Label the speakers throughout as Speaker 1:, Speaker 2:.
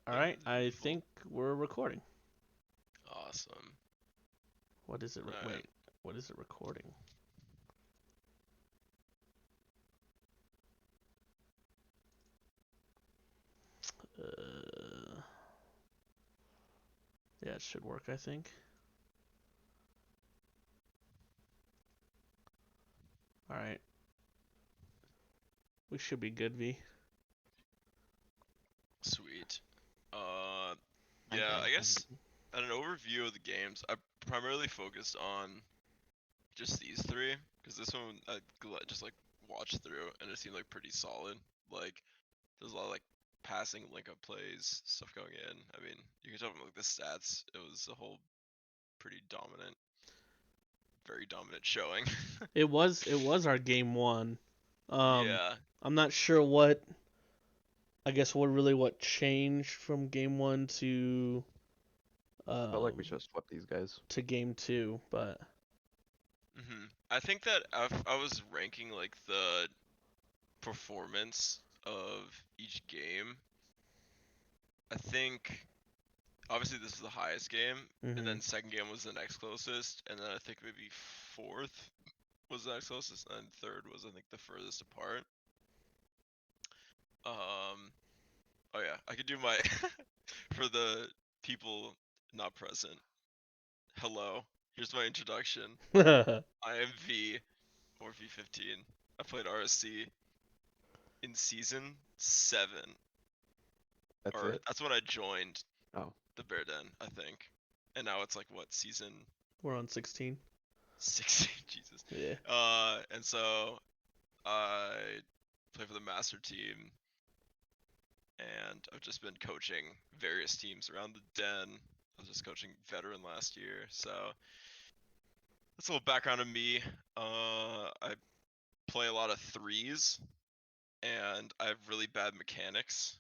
Speaker 1: All right, I think we're recording.
Speaker 2: Awesome.
Speaker 1: What is it?
Speaker 2: Alright.
Speaker 1: Wait, what is it recording? Uh, yeah, it should work, I think. All right, we should be good, V.
Speaker 2: Sweet.
Speaker 1: I
Speaker 2: Yeah,
Speaker 1: got
Speaker 2: I guess at an overview of the games, I primarily focused on just these three because this one just like watched through and it seemed like pretty solid. Like there's a lot of like passing link up plays, stuff going in. I mean, you can tell from like the stats, it was a whole pretty dominant, very dominant showing.
Speaker 1: it was our game one. Um,
Speaker 2: Yeah.
Speaker 1: I'm not sure what. I guess what changed from game one
Speaker 3: Felt like we
Speaker 1: um
Speaker 3: should have swept these guys.
Speaker 1: to game two, but
Speaker 2: I think that if I was ranking like the performance of each game, I think obviously this is the highest game, and
Speaker 1: mm-hmm.
Speaker 2: then second game was the next closest, and then I think maybe fourth was the next closest, and third was I think the furthest apart. Um, oh yeah, I could do my for the people not present. Hello, here's my introduction. I am V or V15. I played RSC in season 7,
Speaker 3: That's
Speaker 2: or
Speaker 3: it.
Speaker 2: that's when I joined
Speaker 3: Oh,
Speaker 2: the Bear Den, I think. And now it's like what, season
Speaker 1: We're on 16.
Speaker 2: 16? Jesus.
Speaker 1: Yeah.
Speaker 2: And so I play for the master team, and I've just been coaching various teams around the den. I was just coaching veteran last year, so that's a little background of me. I play a lot of threes, and I have really bad mechanics,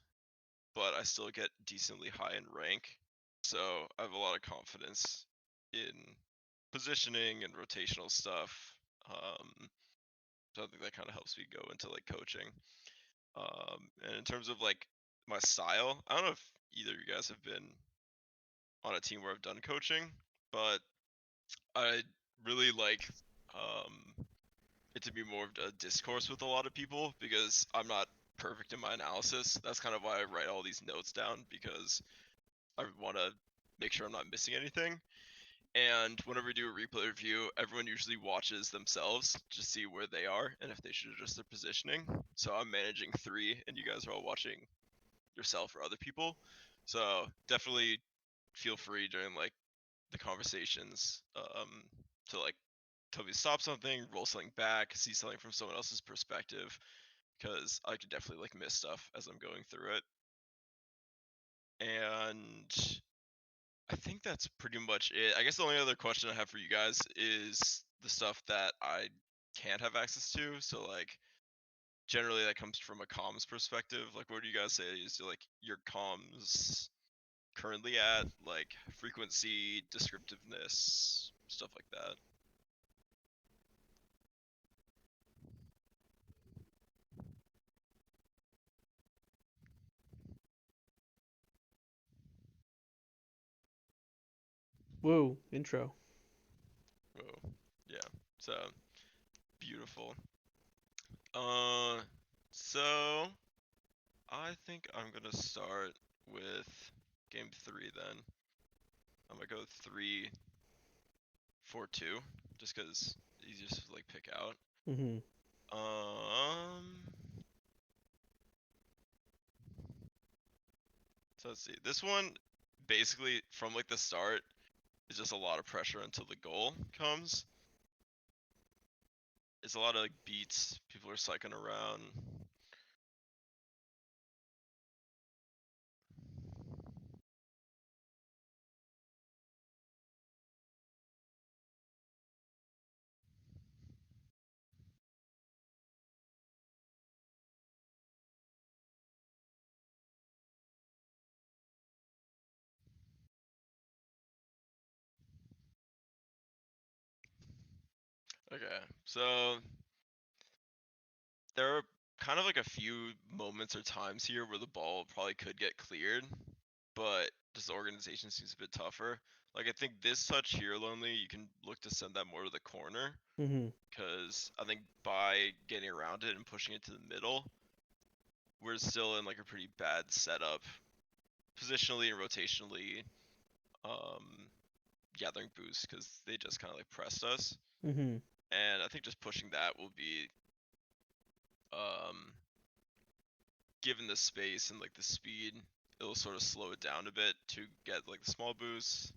Speaker 2: but I still get decently high in rank. So I have a lot of confidence in positioning and rotational stuff. So I think that kind of helps me go into like coaching. And in terms of like my style, I don't know if either of you guys have been on a team where I've done coaching, but I really like um, it to be more of a discourse with a lot of people because I'm not perfect in my analysis. That's kind of why I write all these notes down because I want to make sure I'm not missing anything. And whenever we do a replay review, everyone usually watches themselves to see where they are and if they should adjust their positioning. So I'm managing 3, and you guys are all watching yourself or other people. So definitely feel free during like the conversations to like tell me to stop something, roll something back, see something from someone else's perspective, because I could definitely like miss stuff as I'm going through it. And I think that's pretty much it. I guess the only other question I have for you guys is the stuff that I can't have access to. So like generally that comes from a comms perspective. Like what do you guys say is like your comms currently at? Like frequency, descriptiveness, stuff like that.
Speaker 1: Whoa, intro.
Speaker 2: Oh, yeah. So beautiful. Uh so I think I'm gonna start with game 3 then. I'm gonna go 3-4-2, just because easiest to like pick out.
Speaker 1: Mm-hmm.
Speaker 2: Um, so let's see. This one, basically from like the start, is just a lot of pressure until the goal comes. It's a lot of like beats. People are cycling around. Okay, so there are kind of like a few moments or times here where the ball probably could get cleared, but just the organization seems a bit tougher. Like I think this touch here, Lonely, you can look to send that more to the corner, because I think by getting around it and pushing it to the middle, we're still in like a pretty bad setup, positionally and rotationally, gathering boosts because they just kind of like pressed us. And I think just pushing that will be, given the space and like the speed, it'll sort of slow it down a bit to get like the small boosts.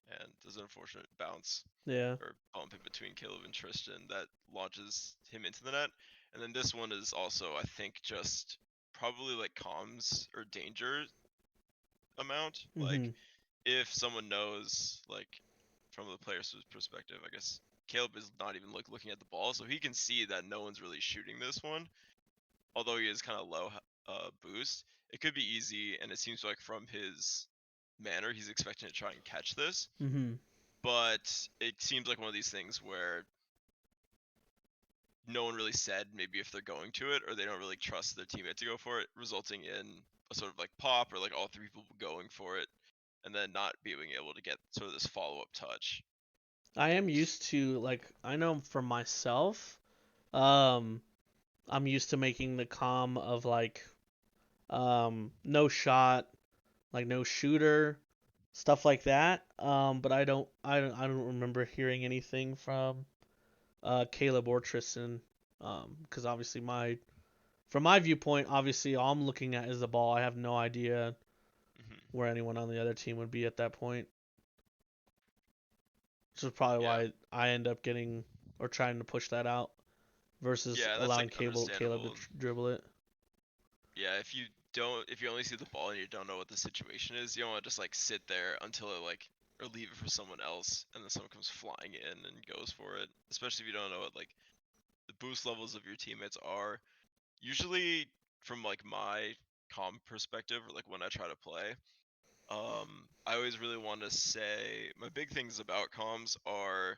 Speaker 2: And there's an unfortunate bounce
Speaker 1: Yeah.
Speaker 2: or bump in between Caleb and Tristan that launches him into the net. And then this one is also, I think, just probably like comms or danger amount. Like if someone knows, like from the player's perspective, I guess Caleb is not even like looking at the ball, so he can see that no one's really shooting this one. Although he is kind of low boost, it could be easy, and it seems like from his manner, he's expecting to try and catch this. But it seems like one of these things where no one really said maybe if they're going to it, or they don't really trust their teammate to go for it, resulting in a sort of like pop or like all three people going for it, and then not being able to get sort of this follow-up touch.
Speaker 1: I am used to, like, I know for myself, I'm used to making the comm of like no shot, like no shooter, stuff like that. But I don't remember hearing anything from Caleb or Tristan, because obviously from my viewpoint, obviously all I'm looking at is the ball. I have no idea where anyone on the other team would be at that point. Which is probably
Speaker 2: Yeah.
Speaker 1: why I end up getting or trying to push that out versus
Speaker 2: Yeah, that's
Speaker 1: allowing
Speaker 2: like
Speaker 1: Caleb to
Speaker 2: understandable.
Speaker 1: dribble it.
Speaker 2: Yeah, if you only see the ball and you don't know what the situation is, you don't want to just like sit there until it like, or leave it for someone else, and then someone comes flying in and goes for it. Especially if you don't know what like the boost levels of your teammates are. Usually, from like my comm perspective, or like when I try to play, I always really want to say my big things about comms are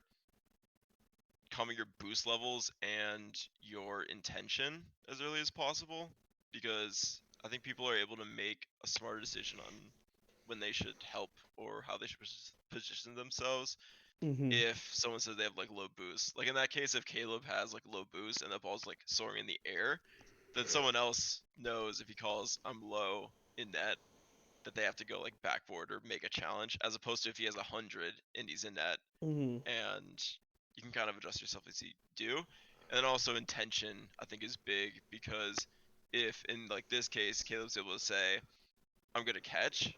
Speaker 2: calming your boost levels and your intention as early as possible, because I think people are able to make a smarter decision on when they should help or how they should position themselves if someone says they have like low boost. Like in that case, if Caleb has like low boost and the ball's like soaring in the air, then someone else knows if he calls I'm low in net that they have to go like backboard or make a challenge, as opposed to if he has 100 and he's in net, and you can kind of adjust yourself as you do. And then also intention, I think, is big, because if in like this case Caleb's able to say I'm gonna catch,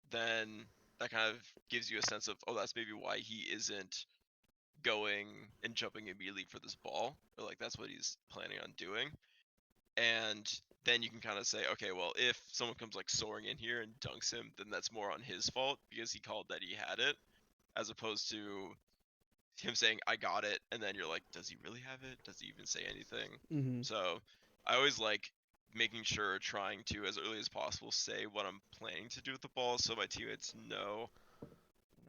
Speaker 2: then that kind of gives you a sense of, oh, that's maybe why he isn't going and jumping immediately for this ball, or like that's what he's planning on doing. And then you can kind of say, okay, well, if someone comes like soaring in here and dunks him, then that's more on his fault because he called that he had it, as opposed to him saying I got it, and then you're like, does he really have it? Does he even say anything? So I always like making sure, trying to as early as possible say what I'm planning to do with the ball, so my teammates know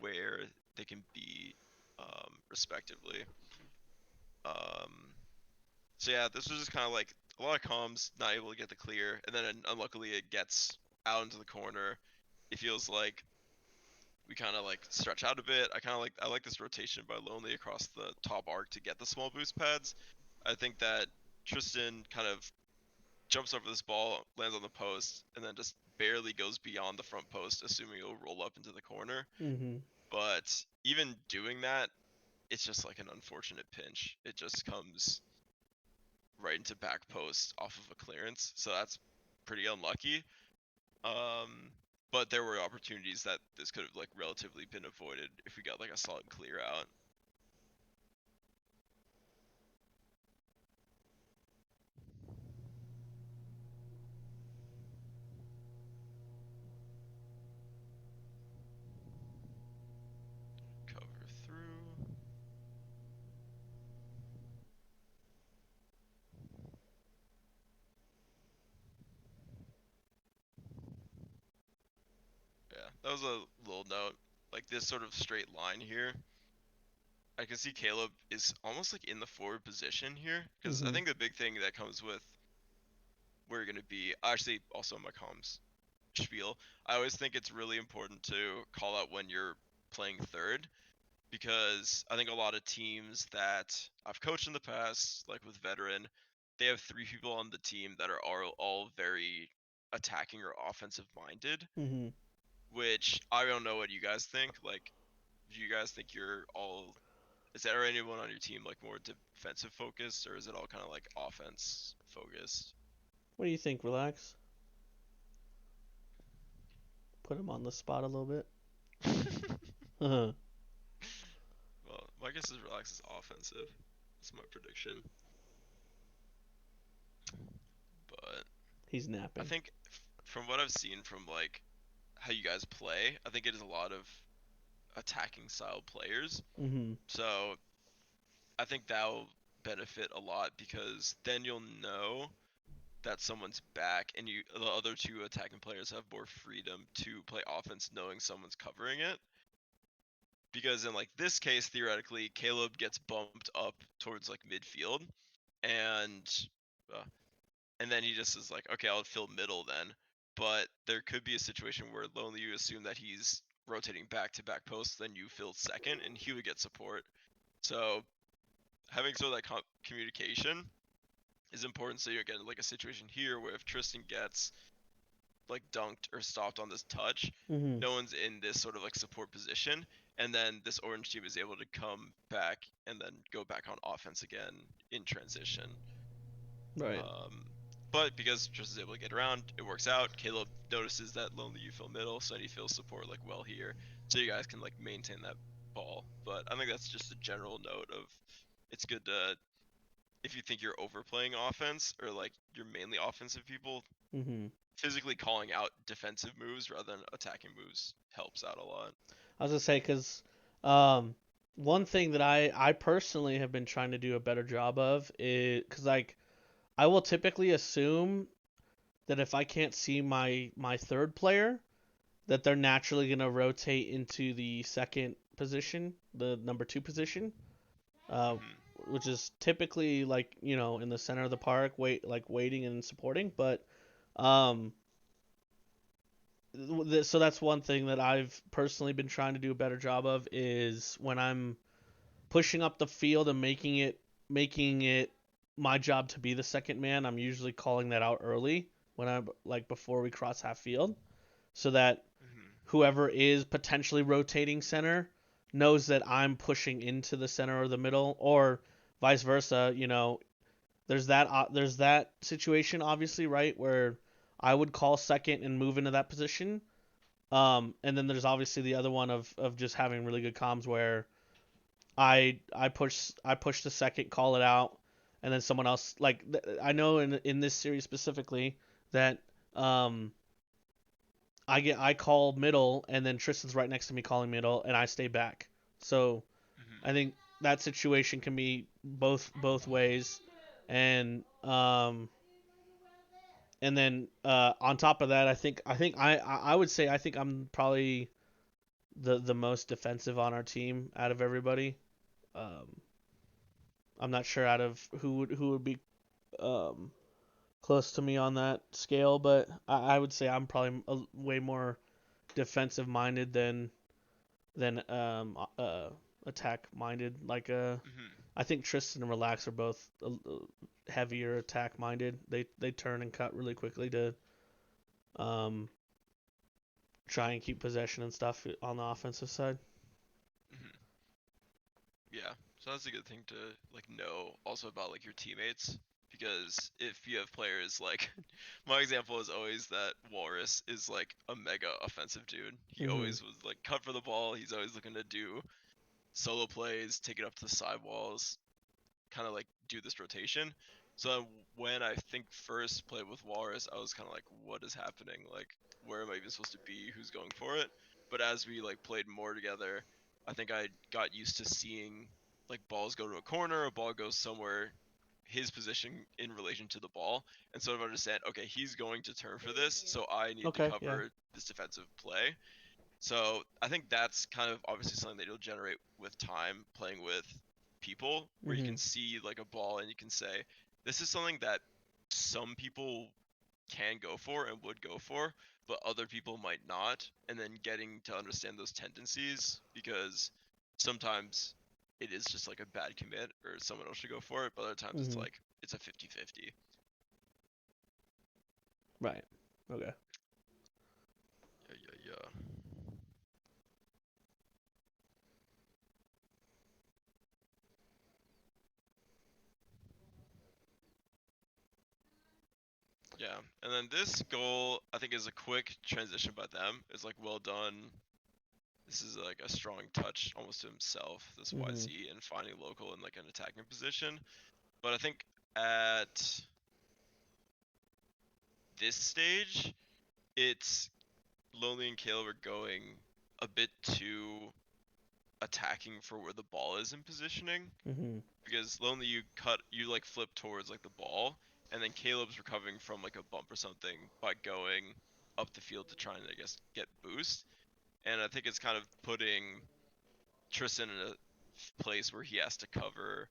Speaker 2: where they can be, respectively. So yeah, this was just kind of like a lot of comms not able to get the clear, and then unluckily it gets out into the corner. It feels like we kind of like stretch out a bit. I like this rotation by Lonely across the top arc to get the small boost pads. I think that Tristan kind of jumps over this ball, lands on the post, and then just barely goes beyond the front post, assuming it'll roll up into the corner. But even doing that, it's just like an unfortunate pinch. It just comes right into back post off of a clearance, so that's pretty unlucky. But there were opportunities that this could have like relatively been avoided if we got like a solid clear out. Cover through. Yeah, that was a little note. Like this sort of straight line here, I can see Caleb is almost like in the forward position here, because I think the big thing that comes with where you're going to be, actually also my comms spiel. I always think it's really important to call out when you're playing third, because I think a lot of teams that I've coached in the past, like with veteran, they have 3 people on the team that are all very attacking or offensive minded,
Speaker 1: Mm-hmm.
Speaker 2: which I don't know what you guys think. Like, do you guys think you're all, is there anyone on your team like more defensive focused, or is it all kind of like offense focused?
Speaker 1: What do you think? Relax. Put him on the spot a little bit.
Speaker 2: Well, my guess is Relax is offensive. That's my prediction. But
Speaker 1: He's
Speaker 2: I
Speaker 1: napping.
Speaker 2: think from what I've seen from like how you guys play, I think it is a lot of attacking style players.
Speaker 1: Mm-hmm.
Speaker 2: So I think that'll benefit a lot, because then you'll know that someone's back, and the other 2 attacking players have more freedom to play offense knowing someone's covering it. Because in like this case, theoretically, Caleb gets bumped up towards like midfield, and uh, and then he just is like, okay, I'll fill middle then. But there could be a situation where Lonely, you assume that he's rotating back to back posts, then you fill second, and he would get support. So having sort of that communication is important, so you get like a situation here where if Tristan gets like dunked or stopped on this touch,
Speaker 1: Mm-hmm.
Speaker 2: no one's in this sort of like support position, and then this orange team is able to come back and then go back on offense again in transition.
Speaker 1: Right.
Speaker 2: But because Tristan's able to get around, it works out. Caleb notices that Lonely you fill middle, so he feels support like well here, so you guys can like maintain that ball. But I think that's just a general note of, it's good to, if you think you're overplaying offense or like you're mainly offensive people,
Speaker 1: Mm-hmm.
Speaker 2: physically calling out defensive moves rather than attacking moves helps out a lot.
Speaker 1: I was gonna say because one thing that I personally have been trying to do a better job of is because like I will typically assume that if I can't see my third player, that they're naturally gonna rotate into the second position, the number 2 position, uh,
Speaker 2: Hmm.
Speaker 1: which is typically like in the center of the park, waiting and supporting. But um, so that's one thing that I've personally been trying to do a better job of is when I'm pushing up the field and making it my job to be the second man. I'm usually calling that out early when I'm like before we cross half field, so that
Speaker 2: Hmm.
Speaker 1: whoever is potentially rotating center knows that I'm pushing into the center or the middle, or vice versa. There's that situation obviously, right, where I would call second and move into that position. And then there's obviously the other one of just having really good comms where I push the second, call it out, and then someone else like I know in this series specifically that I call middle, and then Tristan's right next to me calling middle, and I stay back. So I
Speaker 2: Hmm.
Speaker 1: think that situation can be both ways, and then on top of that, I would say I think I'm probably the most defensive on our team out of everybody. Um, I'm not sure out of who would be um, close to me on that scale, but I would say I'm probably way more defensive minded than attack minded.
Speaker 2: Hmm.
Speaker 1: I think Tristan and Relax are both heavier attack minded. They turn and cut really quickly to um, try and keep possession and stuff on the offensive side.
Speaker 2: Hmm. Yeah, so that's a good thing to like know also about like your teammates, because if you have players like, my example is always that Walrus is like a mega offensive dude. He
Speaker 1: Mm-hmm.
Speaker 2: always was like cut for the ball. He's always looking to do solo plays, take it up to the sidewalls, kind of like do this rotation. So when I think first played with Walrus, I was kind of like, what is happening? Like, where am I even supposed to be? Who's going for it? But as we like played more together, I think I got used to seeing like balls go to a corner, a ball goes somewhere, his position in relation to the ball, and sort of understand, okay, he's going to turn for this, so I need to
Speaker 1: Okay. Yeah.
Speaker 2: cover this defensive play. So I think that's kind of obviously something that you'll generate with time playing with people, where you
Speaker 1: Mm-hmm.
Speaker 2: can see like a ball and you can say, this is something that some people can go for and would go for, but other people might not, and then getting to understand those tendencies, because sometimes it is just like a bad commit or someone else should go for it, but other times it's like it's a 50-50.
Speaker 1: Right. Okay.
Speaker 2: Yeah. Yeah, and then this goal, I think, is a quick transition by them. It's like, well done. This is like a strong touch almost to himself, this YZ, and finding local in like an attacking position. But I think at this stage, it's Lonely and Caleb are going a bit too attacking for where the ball is in positioning. Because Lonely, you like flip towards like the ball, and then Caleb's recovering from like a bump or something by going up the field to try and, I guess, get boost. And I think it's kind of putting Tristan in a place where he has to cover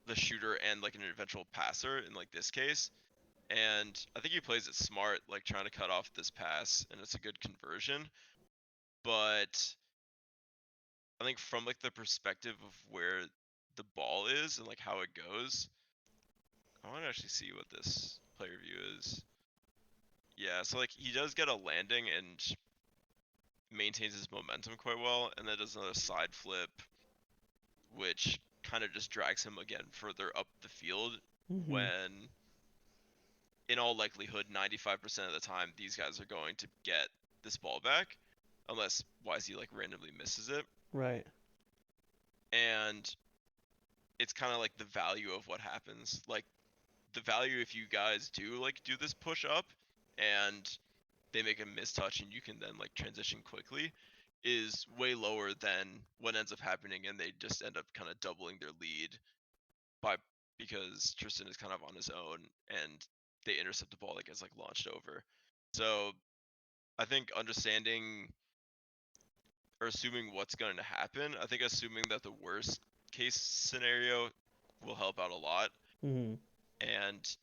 Speaker 2: the shooter and like an eventual passer in like this case. And I think he plays it smart, like trying to cut off this pass, and it's a good conversion. But I think from like the perspective of where the ball is and like how it goes, I want to actually see what this player view is. Yeah, so like he does get a landing and maintains his momentum quite well, and then does another side flip, which kind of just drags him again further up the field when in all likelihood 95% of the time these guys are going to get this ball back unless YZ like randomly misses it.
Speaker 1: Right.
Speaker 2: And it's kind of like the value of what happens. Like the value if you guys do like do this push up and they make a mistouch and you can then like transition quickly is way lower than what ends up happening and they just end up kind of doubling their lead by because Tristan is kind of on his own and they intercept the ball that gets like launched over. So I think understanding or assuming what's going to happen, I think assuming that the worst case scenario will help out a lot and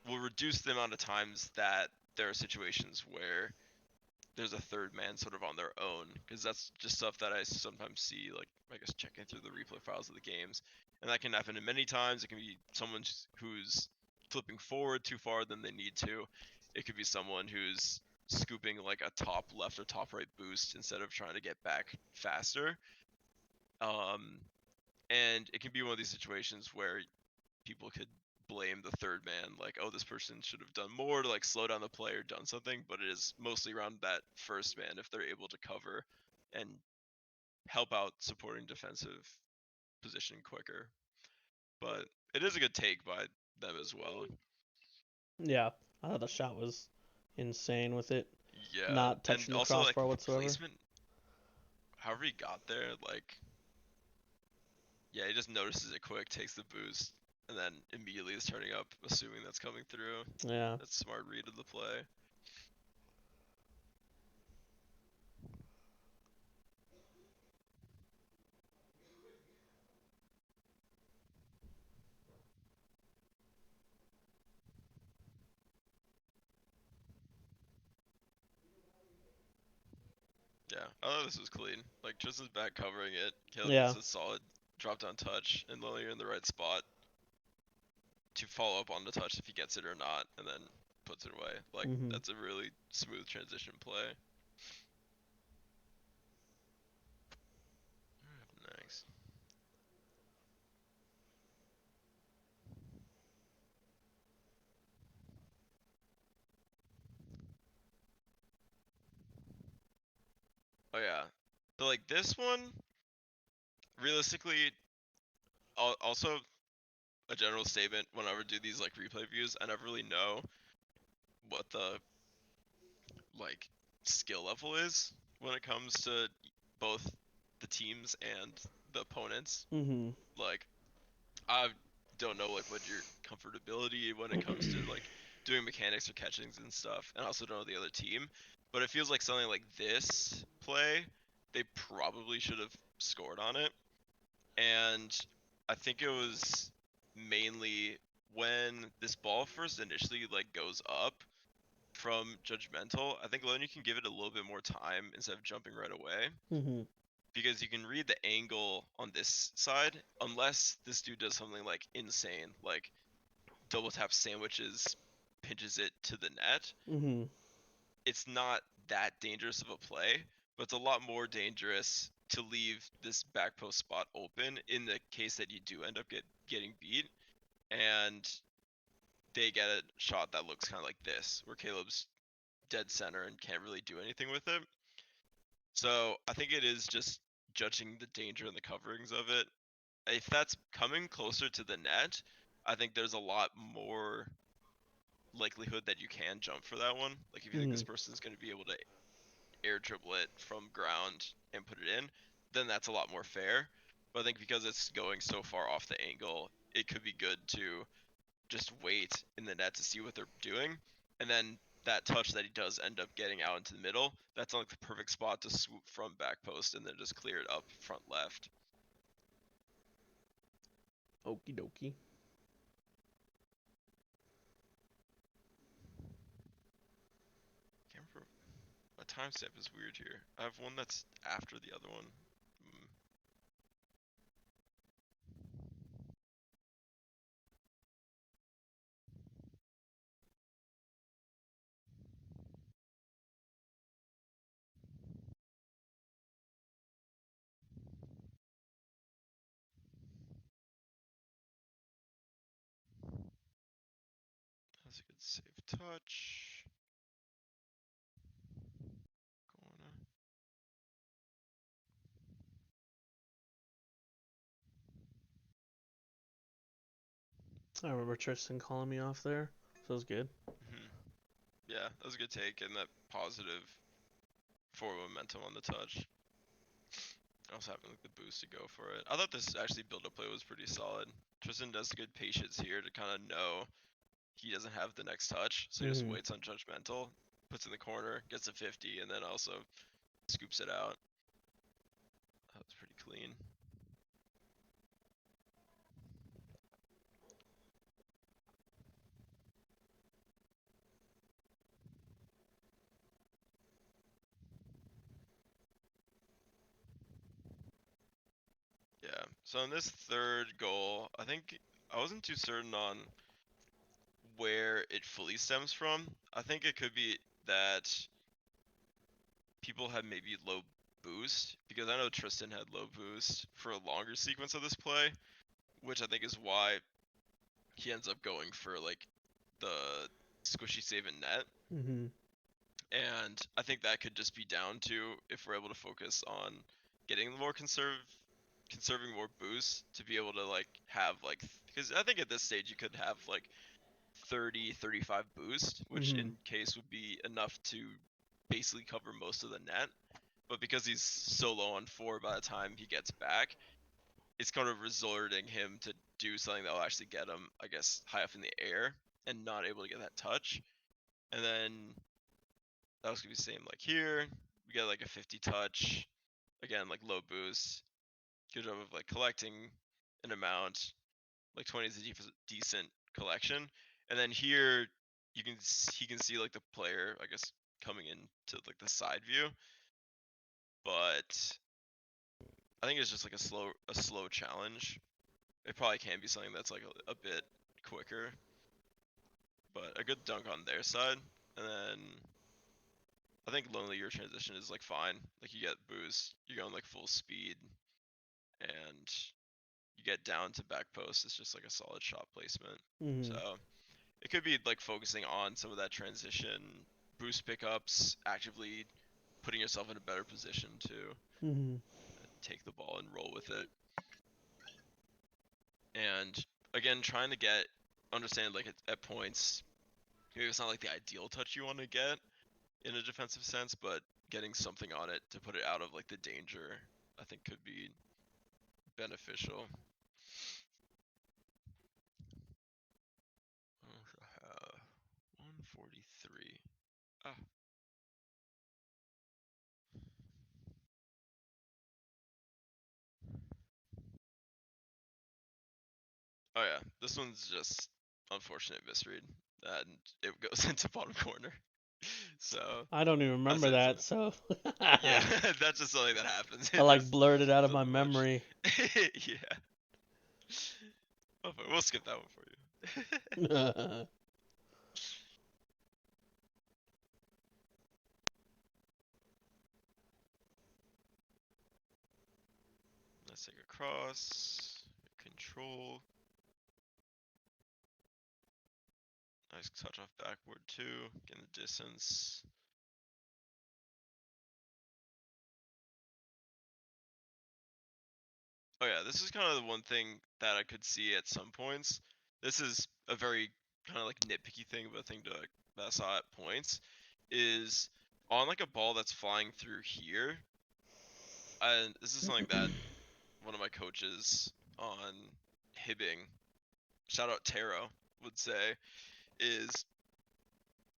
Speaker 2: will reduce the amount of times that there are situations where there's a third man sort of on their own, because that's just stuff that I sometimes see, like I guess checking through the replay files of the games, and that can happen in many times. It can be someone who's flipping forward too far than they need to. It could be someone who's scooping like a top left or top right boost instead of trying to get back faster. And it can be one of these situations where people could blame the third man, like, oh, this person should have done more to like slow down the play or done something, but it is mostly around that first man if they're able to cover and help out supporting defensive position quicker. But it is a good take by them as well.
Speaker 1: Yeah, I thought the shot was insane with it.
Speaker 2: Yeah,
Speaker 1: Not
Speaker 2: and
Speaker 1: touching the
Speaker 2: also like
Speaker 1: crossbar
Speaker 2: the
Speaker 1: whatsoever.
Speaker 2: placement, however he got there, like, yeah, he just notices it quick, takes the boost, and then immediately is turning up, assuming that's coming through.
Speaker 1: Yeah.
Speaker 2: That's a smart read of the play. Yeah, I thought this was clean. Like Tristan's back covering it. Caleb
Speaker 1: Yeah.
Speaker 2: gets a solid drop down touch, and Lily in the right spot to follow up on the touch if he gets it or not, and then puts it away. Like that's a really smooth transition play. Nice. Oh yeah. So like this one, realistically, also a general statement. Whenever I do these like replay views, I never really know what the like skill level is when it comes to both the teams and the opponents. Like I don't know like what your comfortability when it comes to like doing mechanics or catchings and stuff, and I also don't know the other team. But it feels like something like this play, they probably should have scored on it, and I think it was mainly when this ball first initially like goes up from judgmental, I think Lone you can give it a little bit more time instead of jumping right away.
Speaker 1: Mm-hmm.
Speaker 2: Because you can read the angle on this side, unless this dude does something like insane, like double tap sandwiches, pinches it to the net.
Speaker 1: Mm-hmm.
Speaker 2: It's not that dangerous of a play, but it's a lot more dangerous to leave this back post spot open in the case that you do end up getting beat, and they get a shot that looks kind of like this, where Caleb's dead center and can't really do anything with it. So I think it is just judging the danger and the coverings of it. If that's coming closer to the net, I think there's a lot more likelihood that you can jump for that one. Like if you think this person's going to be able to air dribble it from ground and put it in, then that's a lot more fair. But I think because it's going so far off the angle, it could be good to just wait in the net to see what they're doing, and then that touch that he does end up getting out into the middle, that's like the perfect spot to swoop from back post and then just clear it up front left.
Speaker 1: Okie dokie.
Speaker 2: Can't remember. My timestamp is weird here. I have one that's after the other one. That's a good save touch. Corner.
Speaker 1: I remember Tristan calling me off there, so it was good.
Speaker 2: Yeah, that was a good take and that positive forward momentum on the touch. Also having like the boost to go for it. I thought this actually build-up play was pretty solid. Tristan does good patience here to kind of know he doesn't have the next touch, so he just waits on judgmental, puts in the corner, gets a 50, and then also scoops it out. That was pretty clean. Yeah, so in this third goal, I think I wasn't too certain on where it fully stems from. I think it could be that people had maybe low boost, because I know Tristan had low boost for a longer sequence of this play, which I think is why he ends up going for like the squishy save and net.
Speaker 1: Mm-hmm.
Speaker 2: And I think that could just be down to if we're able to focus on getting more conserving more boosts to be able to like have like, because I think at this stage you could have like 30 35 boost, which in case would be enough to basically cover most of the net. But because he's so low on 4 by the time he gets back, it's kind of resorting him to do something that will actually get him, I guess, high up in the air and not able to get that touch. And then that was gonna be the same like here. We get like a 50 touch. Again, like low boost. Good job of like collecting an amount. Like 20 is a decent collection. And then here he can see like the player, I guess, coming into like the side view. But I think it's just like a slow challenge. It probably can be something that's like a bit quicker. But a good dunk on their side. And then I think Lonely Your transition is like fine. Like you get boost, you're going like full speed, and you get down to back post. It's just like a solid shot placement. So it could be like focusing on some of that transition, boost pickups, actively putting yourself in a better position to take the ball and roll with it. And again, trying to understand like at points, maybe it's not like the ideal touch you want to get in a defensive sense, but getting something on it to put it out of like the danger, I think could be beneficial. 143. Ah. Oh yeah, this one's just unfortunate misread, and it goes into bottom corner. So
Speaker 1: I don't even
Speaker 2: that's
Speaker 1: remember that,
Speaker 2: something.
Speaker 1: so
Speaker 2: Yeah, that's just something that happens.
Speaker 1: I like blurred it out of my
Speaker 2: Doesn't much.
Speaker 1: memory.
Speaker 2: Yeah. Oh, but we'll skip that one for you. Let's take a cross. Control. Nice touch off backward too. Getting the distance. Oh yeah, this is kind of the one thing that I could see at some points. This is a very kind of like nitpicky thing, but a thing to that I saw at points is on like a ball that's flying through here. And this is something that one of my coaches on Hibbing, shout out Taro, would say is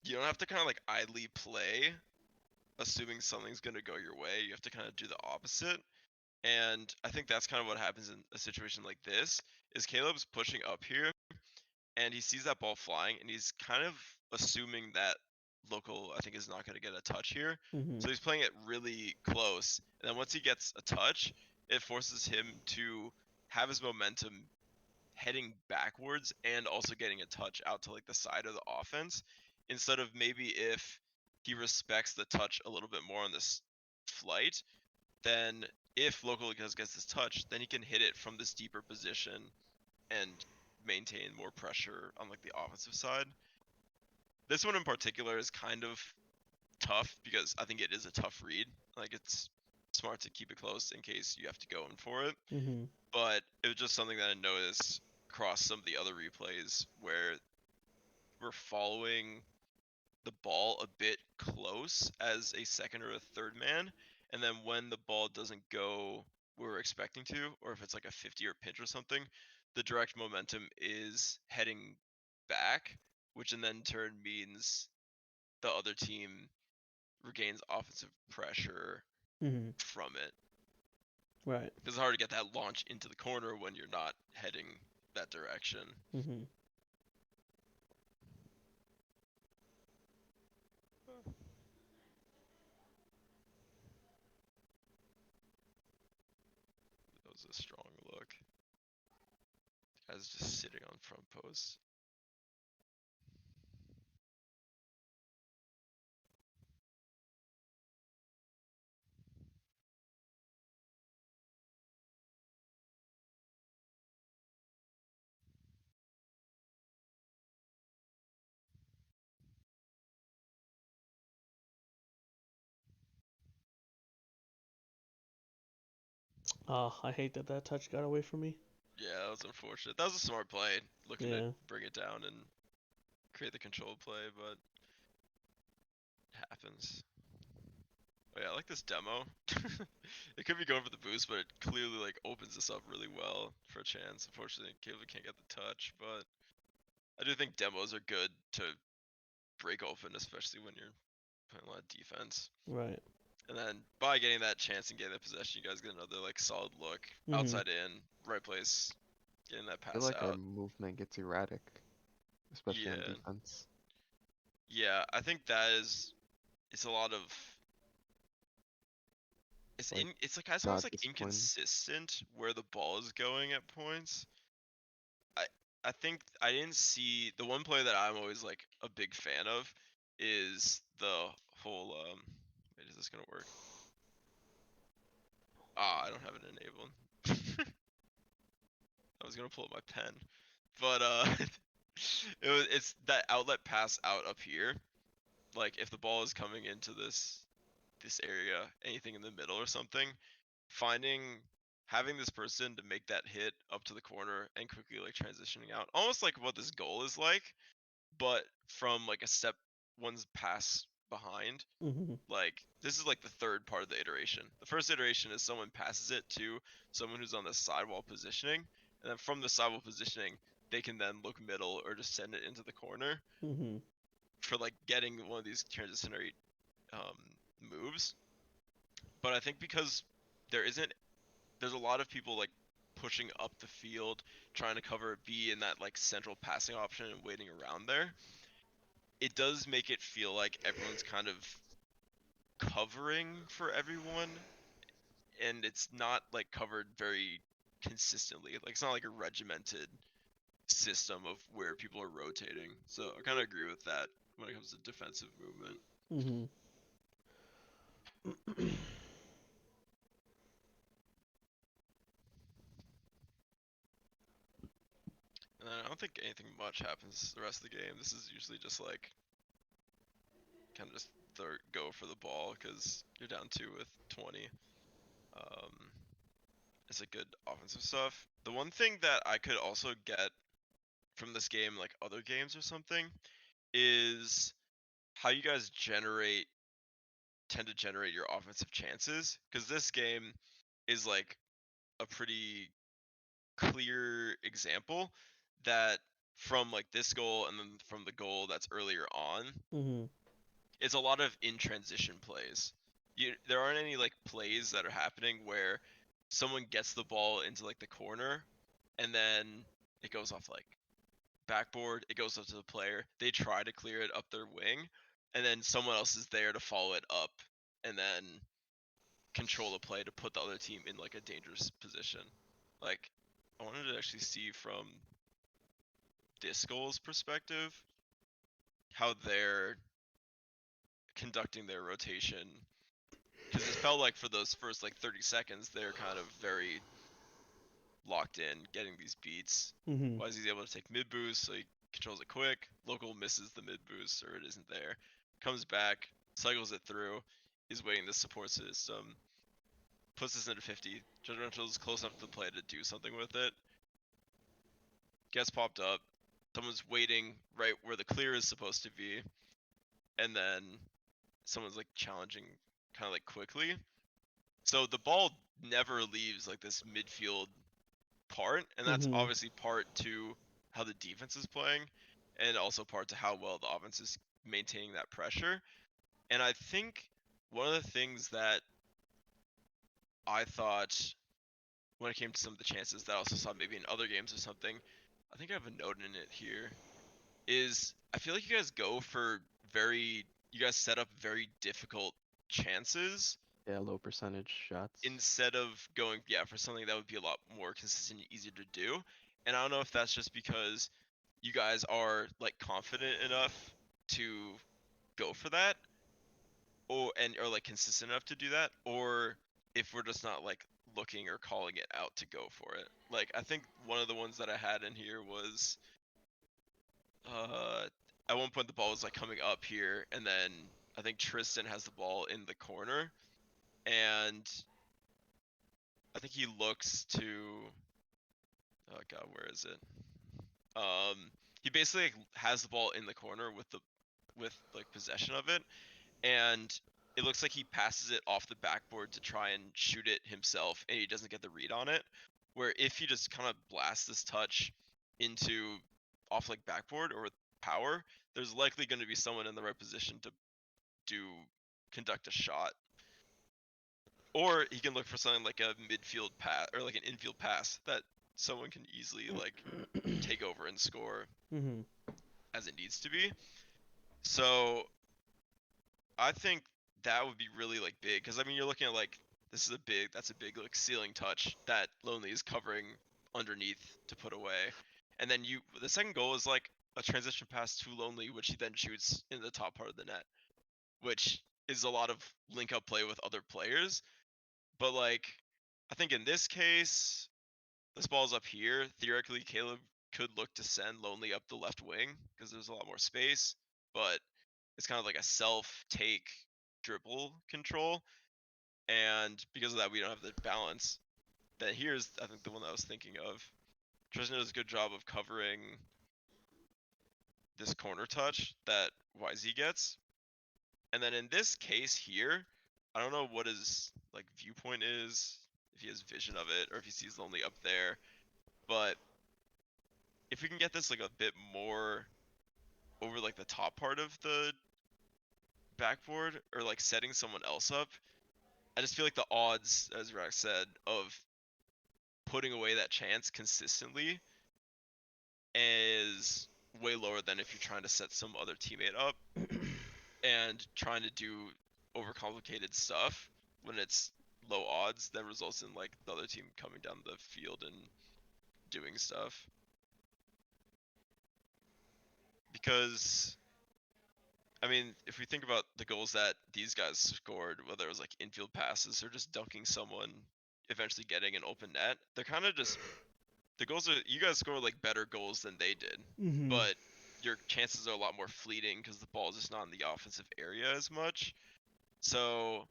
Speaker 2: you don't have to kind of like idly play assuming something's going to go your way. You have to kind of do the opposite. And I think that's kind of what happens in a situation like this is Caleb's pushing up here and he sees that ball flying and he's kind of assuming that local I think is not going to get a touch here.
Speaker 1: Mhm.
Speaker 2: So he's playing it really close. And then once he gets a touch, it forces him to have his momentum heading backwards and also getting a touch out to like the side of the offense instead of maybe if he respects the touch a little bit more on this flight, then if local gets this touch, then he can hit it from this deeper position and maintain more pressure on like the offensive side. This one in particular is kind of tough because I think it is a tough read. Like it's smart to keep it close in case you have to go in for it.
Speaker 1: Mhm.
Speaker 2: But it was just something that I noticed across some of the other replays where we're following the ball a bit close as a second or a third man, and then when the ball doesn't go where we're expecting to, or if it's like a 50 or pinch or something, the direct momentum is heading back, which in then turn means the other team regains offensive pressure
Speaker 1: Mhm.
Speaker 2: from it.
Speaker 1: Right.
Speaker 2: Because it's hard to get that launch into the corner when you're not heading that direction.
Speaker 1: Mhm.
Speaker 2: That was a strong look. The guy's just sitting on front post.
Speaker 1: Oh, I hate that that touch got away from me.
Speaker 2: Yeah, that was unfortunate. That was a smart play, looking to
Speaker 1: Yeah.
Speaker 2: bring it down and create the controlled play, but it happens. Oh yeah, I like this demo. It could be going for the boost, but it clearly like opens this up really well for a chance. Unfortunately, Caleb can't get the touch, but I do think demos are good to break open, especially when you're playing a lot of defense.
Speaker 1: Right.
Speaker 2: And then by getting that chance and getting that possession, you guys get another like solid look,
Speaker 1: Mhm.
Speaker 2: outside in, right place, getting that
Speaker 3: I feel
Speaker 2: pass
Speaker 3: like our
Speaker 2: out.
Speaker 3: movement gets erratic, especially on
Speaker 2: Yeah,
Speaker 3: defense.
Speaker 2: yeah, I think that is it's a lot of
Speaker 3: Like,
Speaker 2: it's like it's
Speaker 3: not
Speaker 2: almost like
Speaker 3: discipline.
Speaker 2: inconsistent where the ball is going at points. I I think I didn't see the one play that I'm always like a big fan of is the whole wait, is this gonna work? Ah, I don't have it enabled. I was gonna pull up my pen, but it's that outlet pass out up here. Like if the ball is coming into this area, anything in the middle or something, finding having this person to make that hit up to the corner and quickly like transitioning out, almost like what this goal is like, but from like a step one's pass behind.
Speaker 1: Mhm.
Speaker 2: Like this is like the third part of the iteration. The first iteration is someone passes it to someone who's on the sidewall positioning, and then from the sidewall positioning, they can then look middle or just send it into the corner
Speaker 1: Mhm.
Speaker 2: for like getting one of these transitionary moves. But I think because there isn't, there's a lot of people like pushing up the field, trying to cover B in that like central passing option and waiting around there, it does make it feel like everyone's kind of covering for everyone, and it's not like covered very consistently. Like it's not like a regimented system of where people are rotating. So I kind of agree with that when it comes to defensive movement.
Speaker 1: Mm-hmm.
Speaker 2: And I don't think anything much happens the rest of the game. This is usually just like kind of just go for the ball because you're down 2 with 20. It's a good offensive stuff. The one thing that I could also get from this game, like other games or something, is how you guys tend to generate your offensive chances. Because this game is like a pretty clear example that from like this goal and then from the goal that's earlier on,
Speaker 1: Mm-hmm.
Speaker 2: it's a lot of in transition plays. There aren't any like plays that are happening where someone gets the ball into like the corner and then it goes off like backboard, it goes up to the player, they try to clear it up their wing, and then someone else is there to follow it up and then control the play to put the other team in like a dangerous position. Like I wanted to actually see from this goal's perspective how they're conducting their rotation, because it felt like for those first like 30 seconds they're kind of very locked in getting these beats.
Speaker 1: Mm-hmm.
Speaker 2: Why is he able to take mid boost, so he controls it quick, local misses the mid boost or it isn't there, comes back, cycles it through, is waiting the support system, puts this into 50, judgmental is close enough to the play to do something with it, gets popped up, someone's waiting right where the clear is supposed to be, and then someone's like challenging kind of like quickly. So the ball never leaves like this midfield part, and that's
Speaker 1: Mm-hmm.
Speaker 2: obviously part to how the defense is playing and also part to how well the offense is maintaining that pressure. And I think one of the things that I thought when it came to some of the chances that I also saw maybe in other games or something, I think I have a note in it here, is I feel like you guys set up very difficult chances
Speaker 3: Yeah, low percentage shots.
Speaker 2: instead of going for something that would be a lot more consistent and easier to do. And I don't know if that's just because you guys are like confident enough to go for that or like consistent enough to do that, or if we're just not like looking or calling it out to go for it. Like I think one of the ones that I had in here was at one point the ball was like coming up here, and then I think Tristan has the ball in the corner, and I think he looks to, oh god, where is it? He basically like, has the ball in the corner with like possession of it, and it looks like he passes it off the backboard to try and shoot it himself, and he doesn't get the read on it. Where if you just kind of blast this touch into off like backboard or with power, there's likely going to be someone in the right position to do conduct a shot. Or he can look for something like a midfield pass or like an infield pass that someone can easily like take over and score
Speaker 1: Mm-hmm.
Speaker 2: as it needs to be. So I think that would be really like big, because I mean you're looking at like that's a big like ceiling touch that Lonely is covering underneath to put away, and then the second goal is like a transition pass to Lonely, which he then shoots in the top part of the net, which is a lot of link up play with other players. But like I think in this case, this ball's up here. Theoretically, Caleb could look to send Lonely up the left wing because there's a lot more space, but it's kind of like a self-take dribble control, and because of that, we don't have the balance. Then here's, I think, the one that I was thinking of. Tristan does a good job of covering this corner touch that YZ gets, and then in this case here, I don't know what his like viewpoint is, if he has vision of it or if he sees Lonely up there, but if we can get this like a bit more over like the top part of the backboard or like setting someone else up, I just feel like the odds, as Rack said, of putting away that chance consistently is way lower than if you're trying to set some other teammate up and trying to do overcomplicated stuff when it's low odds that results in like the other team coming down the field and doing stuff. Because I mean, if we think about the goals that these guys scored, whether it was like infield passes or just dunking someone, eventually getting an open net, they're kind of just the goals are you guys score like better goals than they did,
Speaker 1: Mm-hmm.
Speaker 2: but your chances are a lot more fleeting because the ball is just not in the offensive area as much. So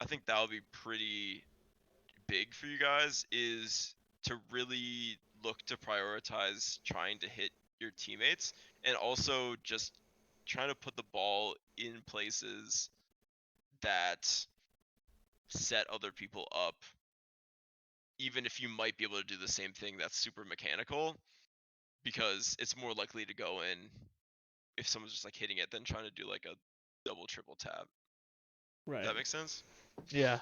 Speaker 2: I think that'll be pretty big for you guys is to really look to prioritize trying to hit your teammates and also just trying to put the ball in places that set other people up, even if you might be able to do the same thing that's super mechanical, because it's more likely to go in if someone's just like hitting it than trying to do like a double triple tap.
Speaker 1: Right.
Speaker 2: Does that make sense?
Speaker 1: Yeah.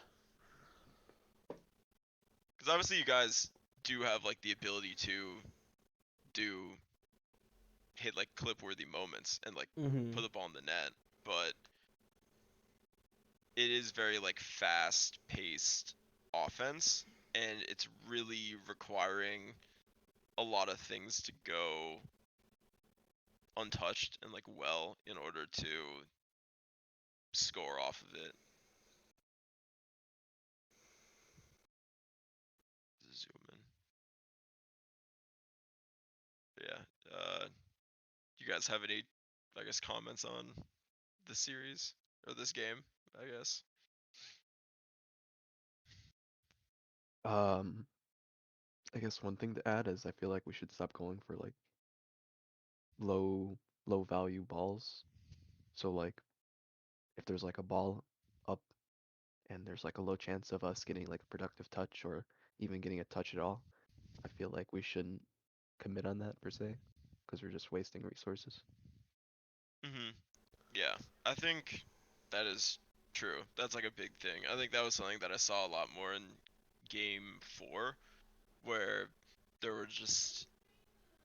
Speaker 2: Because obviously you guys do have like the ability to do hit like clip worthy moments and like
Speaker 1: Mm-hmm.
Speaker 2: put the ball in the net, but it is very like fast paced offense and it's really requiring a lot of things to go untouched and like well in order to score off of it. Zoom in. Yeah. You guys have any, I guess, comments on this series or this game? I guess.
Speaker 3: I guess one thing to add is I feel like we should stop going for like low low value balls. So like if there's like a ball up and there's like a low chance of us getting like a productive touch or even getting a touch at all, I feel like we shouldn't commit on that per se because we're just wasting resources.
Speaker 2: Mhm. Yeah, I think that is true. That's like a big thing. I think that was something that I saw a lot more in game 4 where there were just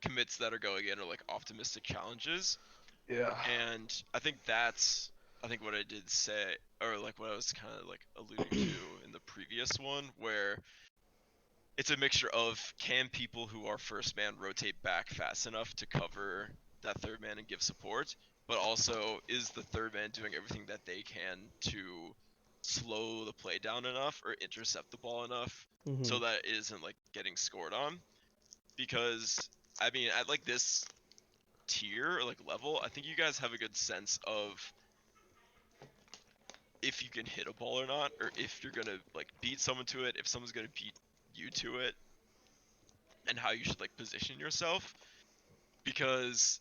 Speaker 2: commits that are going in or like optimistic challenges.
Speaker 3: Yeah.
Speaker 2: And I think what I did say or like what I was kind of like alluding to in the previous one where it's a mixture of can people who are first man rotate back fast enough to cover that third man and give support, but also is the third man doing everything that they can to slow the play down enough or intercept the ball enough
Speaker 1: Mm-hmm.
Speaker 2: so that it isn't like getting scored on. Because I mean at like this tier or like level, I think you guys have a good sense of if you can hit a ball or not, or if you're gonna like beat someone to it, if someone's gonna beat you to it, and how you should like position yourself. Because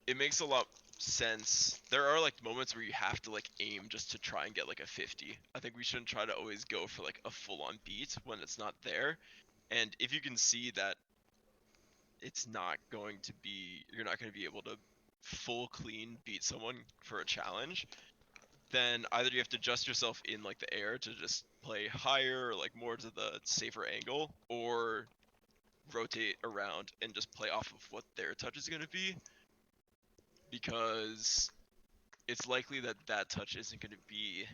Speaker 2: it makes a lot sense. There are like moments where you have to like aim just to try and get like a 50. I think we shouldn't try to always go for like a full-on beat when it's not there. And if you can see that it's not going to be, you're not going to be able to full clean beat someone for a challenge, then either you have to adjust yourself in like the air to just play higher or like more to the safer angle, or rotate around and just play off of what their touch is going to be, because it's likely that that touch isn't going to be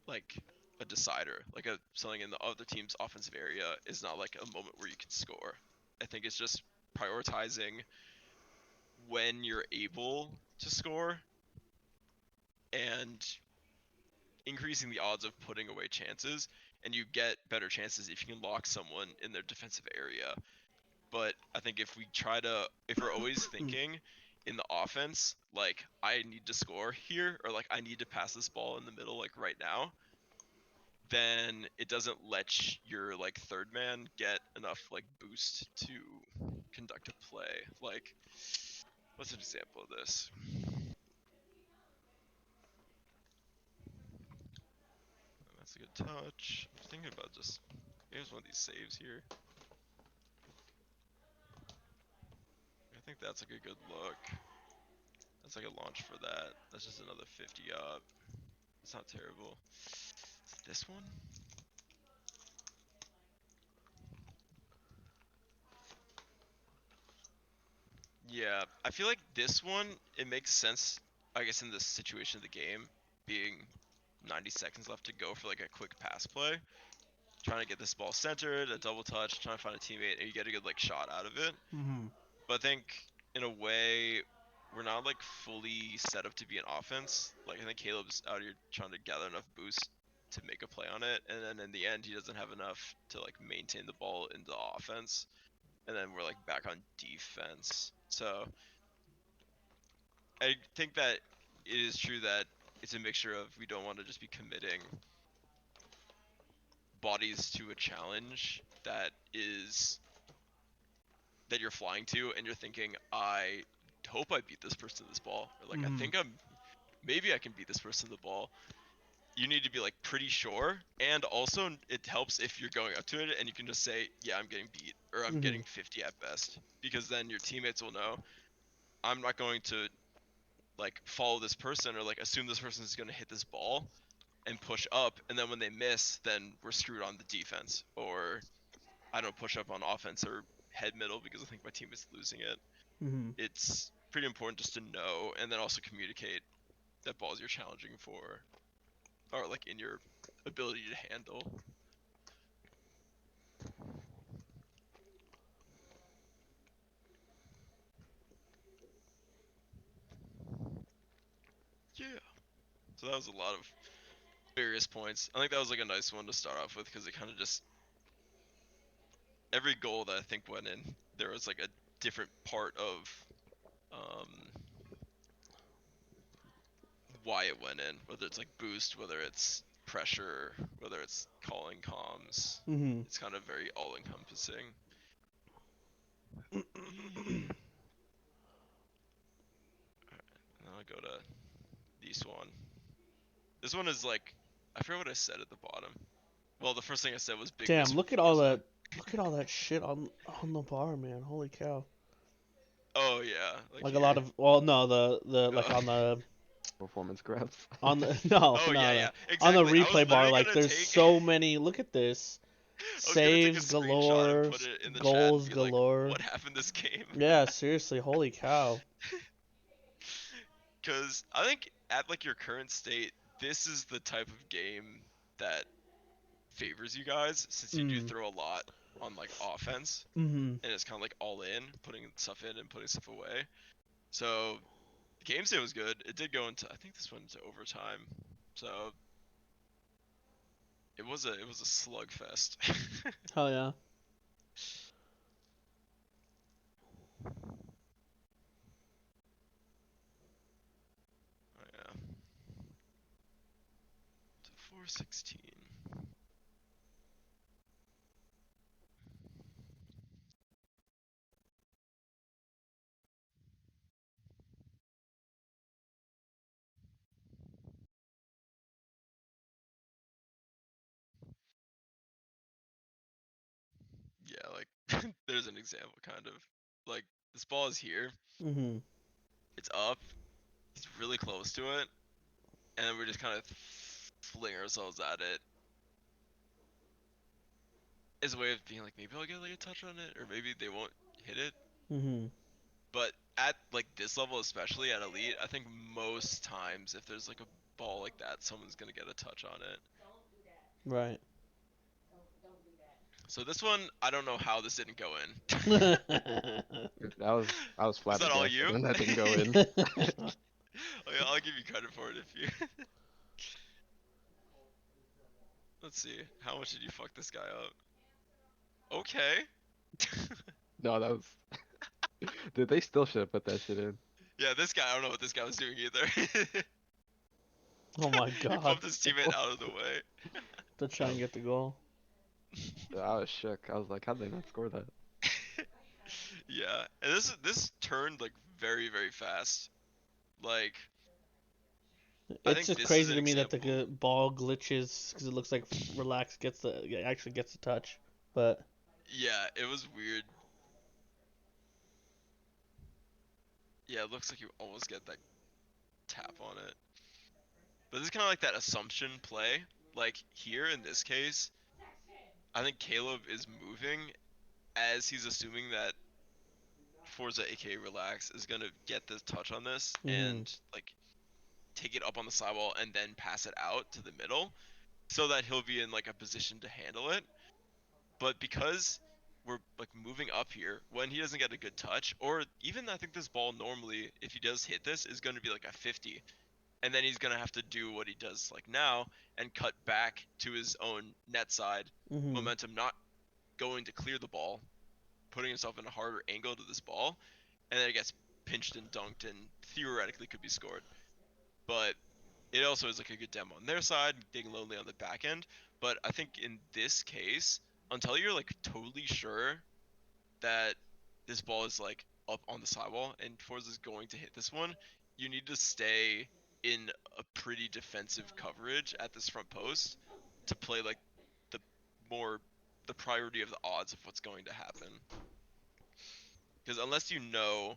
Speaker 2: like a decider. Like a something in the other team's offensive area is not like a moment where you can score. I think it's just prioritizing when you're able to score and increasing the odds of putting away chances, and you get better chances if you can lock someone in their defensive area. But I think if we're always thinking in the offense, like I need to score here or like I need to pass this ball in the middle like right now, then it doesn't let your like third man get enough like boost to conduct a play. Like, what's an example of this? That's a good touch. I'm thinking about just here's one of these saves here. I think that's like a good look. That's like a launch for that. That's just another 50 up. It's not terrible. Is it this one? Yeah, I feel like this one, it makes sense, I guess, in this situation of the game, being 90 seconds left to go for like a quick pass play, trying to get this ball centered, a double touch, trying to find a teammate, and you get a good like shot out of it.
Speaker 1: Mm-hmm.
Speaker 2: But I think in a way, we're not like fully set up to be an offense. Like I think Caleb's out here trying to gather enough boost to make a play on it, and then in the end, he doesn't have enough to like maintain the ball in the offense, and then we're like back on defense. So I think that it is true that it's a mixture of we don't want to just be committing bodies to a challenge that you're flying to and you're thinking, I hope I beat this person to this ball. Or like I
Speaker 1: Mm-hmm.
Speaker 2: think maybe I can beat this person to the ball. You need to be like pretty sure, and also it helps if you're going up to it and you can just say, yeah, I'm getting beat, or I'm
Speaker 1: Mm-hmm.
Speaker 2: getting 50 at best, because then your teammates will know I'm not going to like follow this person or like assume this person is going to hit this ball and push up, and then when they miss, then we're screwed on the defense, or I don't push up on offense or head middle because I think my team is losing it.
Speaker 1: Mm-hmm.
Speaker 2: It's pretty important just to know and then also communicate that balls you're challenging for are like in your ability to handle. Yeah. So that was a lot of various points. I think that was like a nice one to start off with because it kind of just every goal that I think went in, there was like a different part of um, why it went in, whether it's like boost, whether it's pressure, whether it's calling comms.
Speaker 1: Mm-hmm.
Speaker 2: It's kind of very all encompassing. And then I'll go to this one. This one is like, I forget what I said at the bottom. Well, the first thing I said was big miss
Speaker 1: Damn!
Speaker 2: from
Speaker 1: Look at all
Speaker 2: Forza.
Speaker 1: that. Look at all that shit on the bar, man. Holy cow!
Speaker 2: Oh yeah, like
Speaker 1: Like a
Speaker 2: here.
Speaker 1: lot of. Well, no, the like
Speaker 2: Oh,
Speaker 3: Performance graphs.
Speaker 1: on the no
Speaker 2: oh yeah,
Speaker 1: no no
Speaker 2: yeah,
Speaker 1: on the
Speaker 2: exactly. I was
Speaker 1: replay bar.
Speaker 2: literally
Speaker 1: Like
Speaker 2: gonna
Speaker 1: there's
Speaker 2: take,
Speaker 1: so many. Look at this.
Speaker 2: I was gonna take a
Speaker 1: Saves
Speaker 2: screenshot and
Speaker 1: galore,
Speaker 2: put it in the chat and
Speaker 1: goals
Speaker 2: be like,
Speaker 1: galore.
Speaker 2: what happened this game?
Speaker 1: Yeah, seriously, holy cow.
Speaker 2: Because I think at like your current state, this is the type of game that favors you guys since you do
Speaker 1: Mm.
Speaker 2: throw a lot on like offense
Speaker 1: Mm-hmm.
Speaker 2: and it's kind of like all in, putting stuff in and putting stuff away. So the game state was good. It did go into, I think this went into overtime. So it was a slugfest.
Speaker 1: Hell yeah.
Speaker 2: Oh yeah. So 416. Yeah, like there's an example kind of. Like this ball is here,
Speaker 1: Mm-hmm.
Speaker 2: it's up, he's really close to it, and then we just kind of fling ourselves at it as a way of being like, maybe I'll get like a touch on it, or maybe they won't hit it.
Speaker 1: Mm-hmm.
Speaker 2: But at like this level, especially at elite, I think most times if there's like a ball like that, someone's gonna get a touch on it.
Speaker 1: Right.
Speaker 2: So this one, I don't know how this didn't go in.
Speaker 3: I was
Speaker 2: Was that all
Speaker 3: flabbergasted
Speaker 2: you?
Speaker 3: when that didn't go in.
Speaker 2: Oh, yeah, I'll give you credit for it if you. Let's see. How much did you fuck this guy up? Okay.
Speaker 3: No, that was. Dude, they still should have put that shit in.
Speaker 2: Yeah, this guy, I don't know what this guy was doing either.
Speaker 1: Oh my
Speaker 2: He
Speaker 1: god.
Speaker 2: bumped his teammate out of the way.
Speaker 1: To try and get the goal.
Speaker 3: I was shook. I was like, how'd they not score that?
Speaker 2: Yeah, and this turned like very very fast. Like I
Speaker 1: It's
Speaker 2: think
Speaker 1: just
Speaker 2: this is
Speaker 1: crazy
Speaker 2: an
Speaker 1: to me that the
Speaker 2: example.
Speaker 1: ball glitches because it looks like Relax gets the actually gets the touch, but
Speaker 2: Yeah, it was weird. Yeah, it looks like you almost get that tap on it. But this is kind of like that assumption play. Like here in this case, I think Caleb is moving as he's assuming that Forza aka Relax is gonna get the touch on this
Speaker 1: Mhm.
Speaker 2: and like take it up on the sidewall and then pass it out to the middle so that he'll be in like a position to handle it. But because we're like moving up here, when he doesn't get a good touch, or even I think this ball normally, if he does hit this, is going to be like a 50, and then he's going to have to do what he does like now and cut back to his own net side,
Speaker 1: Mhm.
Speaker 2: momentum not going to clear the ball, putting himself in a harder angle to this ball, and then it gets pinched and dunked and theoretically could be scored. But it also is like a good demo on their side, getting lonely on the back end. But I think in this case, until you're like totally sure that this ball is like up on the sidewall and Forza is going to hit this one, you need to stay in a pretty defensive coverage at this front post to play like the more the priority of the odds of what's going to happen. Because unless you know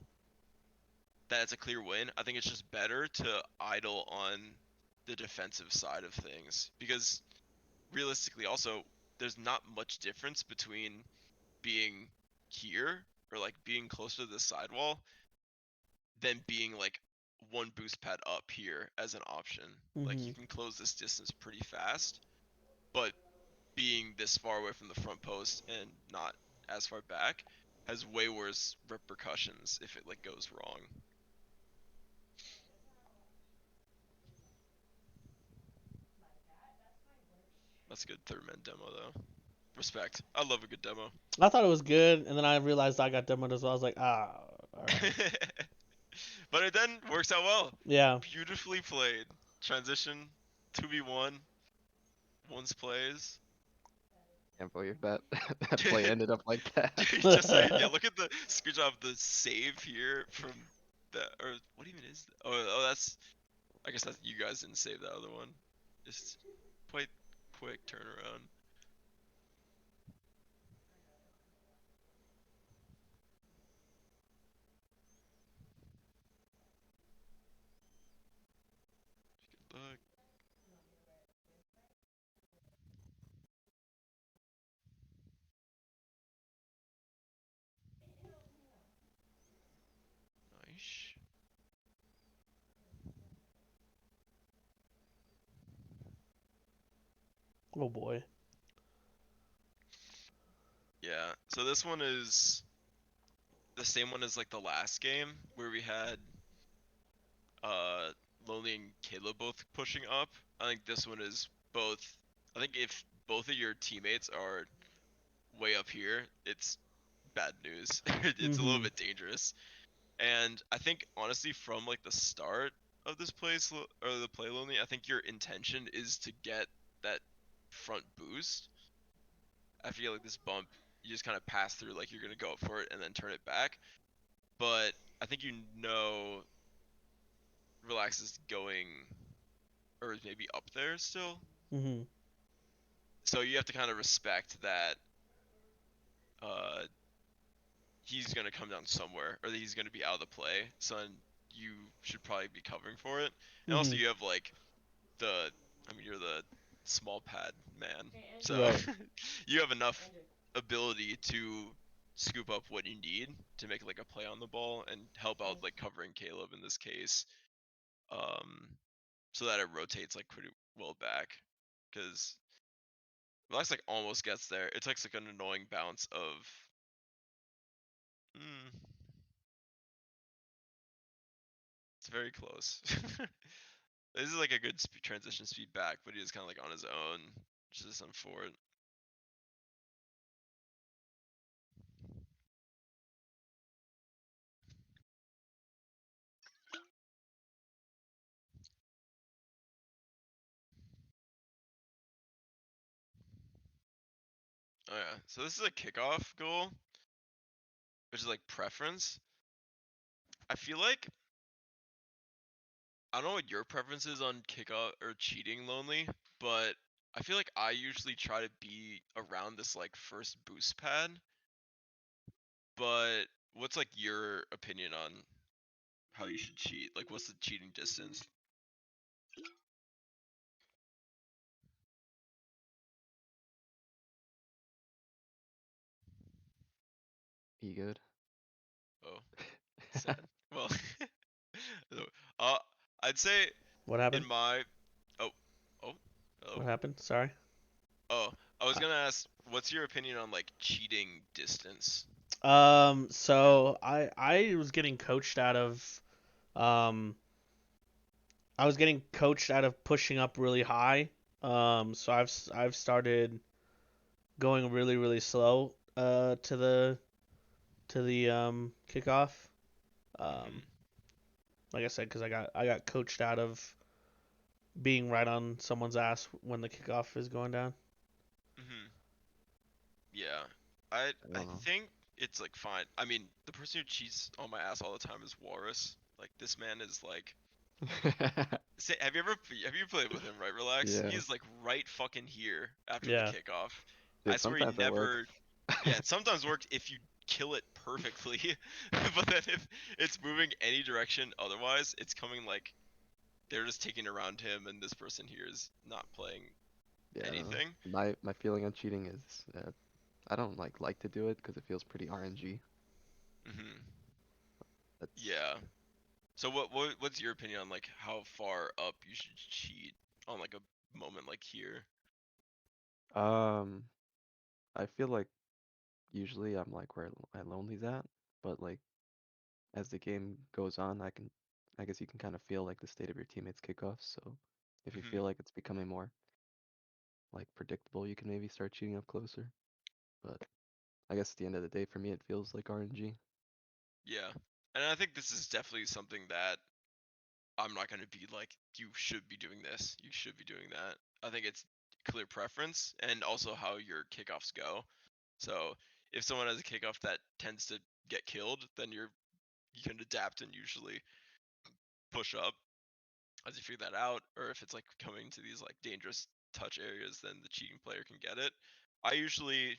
Speaker 2: that it's a clear win, I think it's just better to idle on the defensive side of things. Because realistically, also, there's not much difference between being here or like being close to the sidewall than being like one boost pad up here as an option. Like you
Speaker 1: Mhm.
Speaker 2: can close this distance pretty fast, but being this far away from the front post and not as far back has way worse repercussions if it like goes wrong. That's a good third man demo though. Respect. I love a good demo.
Speaker 1: I thought it was good, and then I realized I got demoed as well. I was like, ah, all right.
Speaker 2: But it then works out well.
Speaker 1: Yeah.
Speaker 2: Beautifully played. Transition 2v1. Once plays.
Speaker 3: Can't believe that that play ended up like that.
Speaker 2: Just saying, yeah, look at the screenshot of the save here from the, or what even is that? Oh, that's, I guess that's, you guys didn't save that other one. Just quite quick turnaround. Good luck. Nice.
Speaker 1: Oh boy.
Speaker 2: Yeah, so this one is the same one as like the last game where we had uh Lonely and Caleb both pushing up. I think this one is both. I think if both of your teammates are way up here, it's bad news. It's a little
Speaker 1: Mhm.
Speaker 2: bit dangerous. And I think honestly, from like the start of this or the play lonely, I think your intention is to get that front boost. I feel like this bump, you just kind of pass through, like you're gonna go up for it and then turn it back. But I think you know, Relax is going, or maybe up there still.
Speaker 1: Mhm.
Speaker 2: So you have to kind of respect that uh, he's gonna come down somewhere, or that he's gonna be out of the play. So then you should probably be covering for it. And also
Speaker 1: Mhm.
Speaker 2: you have like I mean, you're the small pad man, so
Speaker 1: Right.
Speaker 2: you have enough ability to scoop up what you need to make like a play on the ball and help out like covering Caleb in this case, um, so that it rotates like pretty well back, because Relax like almost gets there. It takes like an annoying bounce of, it's very close. This is like a good transition speed back, but he is kind of like on his own, just unfortunate. Oh yeah, so this is a kickoff goal, which is like preference. I feel like, I don't know what your preference is on kickoff or cheating lonely, but I feel like I usually try to be around this like first boost pad. But what's like your opinion on how you should cheat? Like what's the cheating distance?
Speaker 3: You good?
Speaker 2: Oh. Sad. Well, uh, I'd say
Speaker 1: What
Speaker 2: in
Speaker 1: happened?
Speaker 2: my oh oh
Speaker 1: What
Speaker 2: oh
Speaker 1: happened? Sorry.
Speaker 2: oh I was
Speaker 1: Uh,
Speaker 2: gonna ask, what's your opinion on like cheating distance?
Speaker 1: So I was getting coached out of um I was getting coached out of pushing up really high. So I've started going really slow to the kickoff. Um,
Speaker 2: Mhm.
Speaker 1: like I said, because I got coached out of being right on someone's ass when the kickoff is going down.
Speaker 2: Mhm. Yeah. I
Speaker 3: I
Speaker 2: I
Speaker 3: don't know.
Speaker 2: think it's like fine. I mean, the person who cheats on my ass all the time is Walrus. Like this man is like, say, have you played with him, right? Relax.
Speaker 3: Yeah.
Speaker 2: He's like right fucking here after the
Speaker 1: Yeah.
Speaker 2: kickoff. I
Speaker 3: Dude,
Speaker 2: swear he
Speaker 3: sometimes it works.
Speaker 2: never. Yeah, it sometimes works if you kill it perfectly, but then if it's moving any direction otherwise, it's coming like they're just taking around him, and this person here is not playing
Speaker 3: Yeah, I don't know.
Speaker 2: anything.
Speaker 3: My feeling on cheating is I don't like to do it because it feels pretty RNG.
Speaker 2: Hmm.
Speaker 3: That's
Speaker 2: Yeah. So what's your opinion on like how far up you should cheat on like a moment like here?
Speaker 3: um I feel like usually I'm like where Lonely's at, but like as the game goes on, I guess you can kind of feel like the state of your teammates' kickoffs. So if you
Speaker 2: Hmm.
Speaker 3: feel like it's becoming more like predictable, you can maybe start cheating up closer. But I guess at the end of the day, for me, it feels like RNG.
Speaker 2: Yeah. And I think this is definitely something that I'm not going to be like, you should be doing this, you should be doing that. I think it's clear preference and also how your kickoffs go. So if someone has a kickoff that tends to get killed, then you can adapt and usually push up as you figure that out. Or if it's like coming to these like dangerous touch areas, then the cheating player can get it. I usually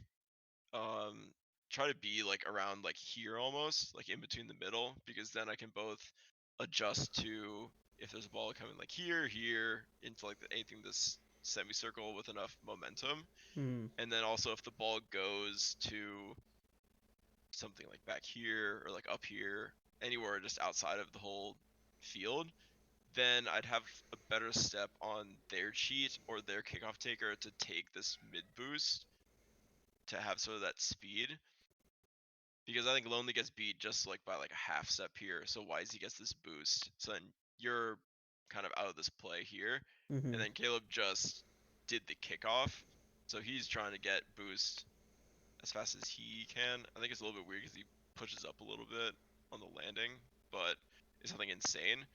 Speaker 2: um try to be like around like here almost, like in between the middle, because then I can both adjust to if there's a ball coming like here into like anything this semicircle with enough momentum,
Speaker 1: Hmm.
Speaker 2: and then also if the ball goes to something like back here or like up here, anywhere just outside of the whole field, then I'd have a better step on their cheat or their kickoff taker to take this mid boost to have sort of that speed, because I think Lonely gets beat just like by like a half step here. So Wisey gets this boost. So then you're kind of out of this play here. And
Speaker 1: Hmm.
Speaker 2: then Caleb just did the kickoff. So he's trying to get boost as fast as he can. I think it's a little bit weird because he pushes up a little bit on the landing, but it's something insane.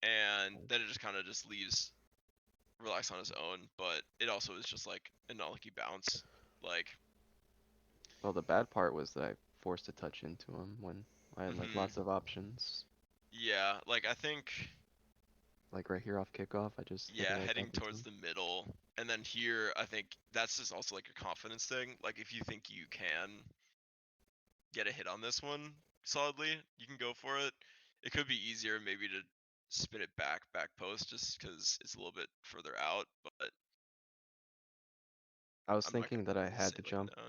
Speaker 2: And then it just kind of just leaves Relax on his own. But it also is just like an unlucky bounce. Like,
Speaker 3: Well, the bad part was that I forced a touch into him when I had like
Speaker 2: hmm,
Speaker 3: lots of options.
Speaker 2: yeah, like I think
Speaker 3: Like right here off kickoff, I just hit it
Speaker 2: yeah,
Speaker 3: right back
Speaker 2: heading
Speaker 3: into
Speaker 2: towards
Speaker 3: him.
Speaker 2: the middle. And then here, I think that's just also like a confidence thing. Like if you think you can get a hit on this one solidly, you can go for it. It could be easier maybe to spin it back post just because it's a little bit further out, but
Speaker 3: I was
Speaker 2: I'm not
Speaker 3: thinking that I
Speaker 2: gonna
Speaker 3: had
Speaker 2: say
Speaker 3: to
Speaker 2: like
Speaker 3: jump,
Speaker 2: no.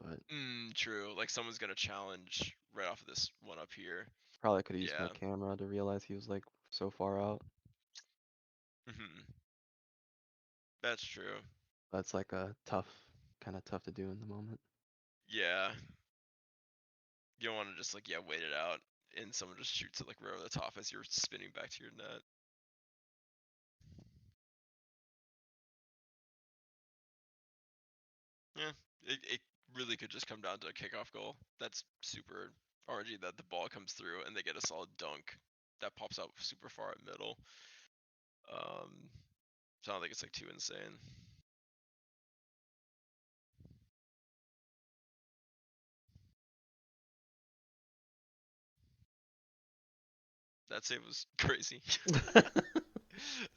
Speaker 3: but
Speaker 2: True. Like someone's gonna challenge right off of this one up here.
Speaker 3: probably could have used my
Speaker 2: Yeah.
Speaker 3: camera to realize he was like so far out.
Speaker 2: Hmm. That's true.
Speaker 3: That's like a kind of tough to do in the moment.
Speaker 2: Yeah. You don't want to just like wait it out and someone just shoots it like right over the top as you're spinning back to your net. Yeah, it really could just come down to a kickoff goal. That's super RNG that the ball comes through and they get a solid dunk that pops out super far at middle. So I don't think it's like too insane. That save was crazy.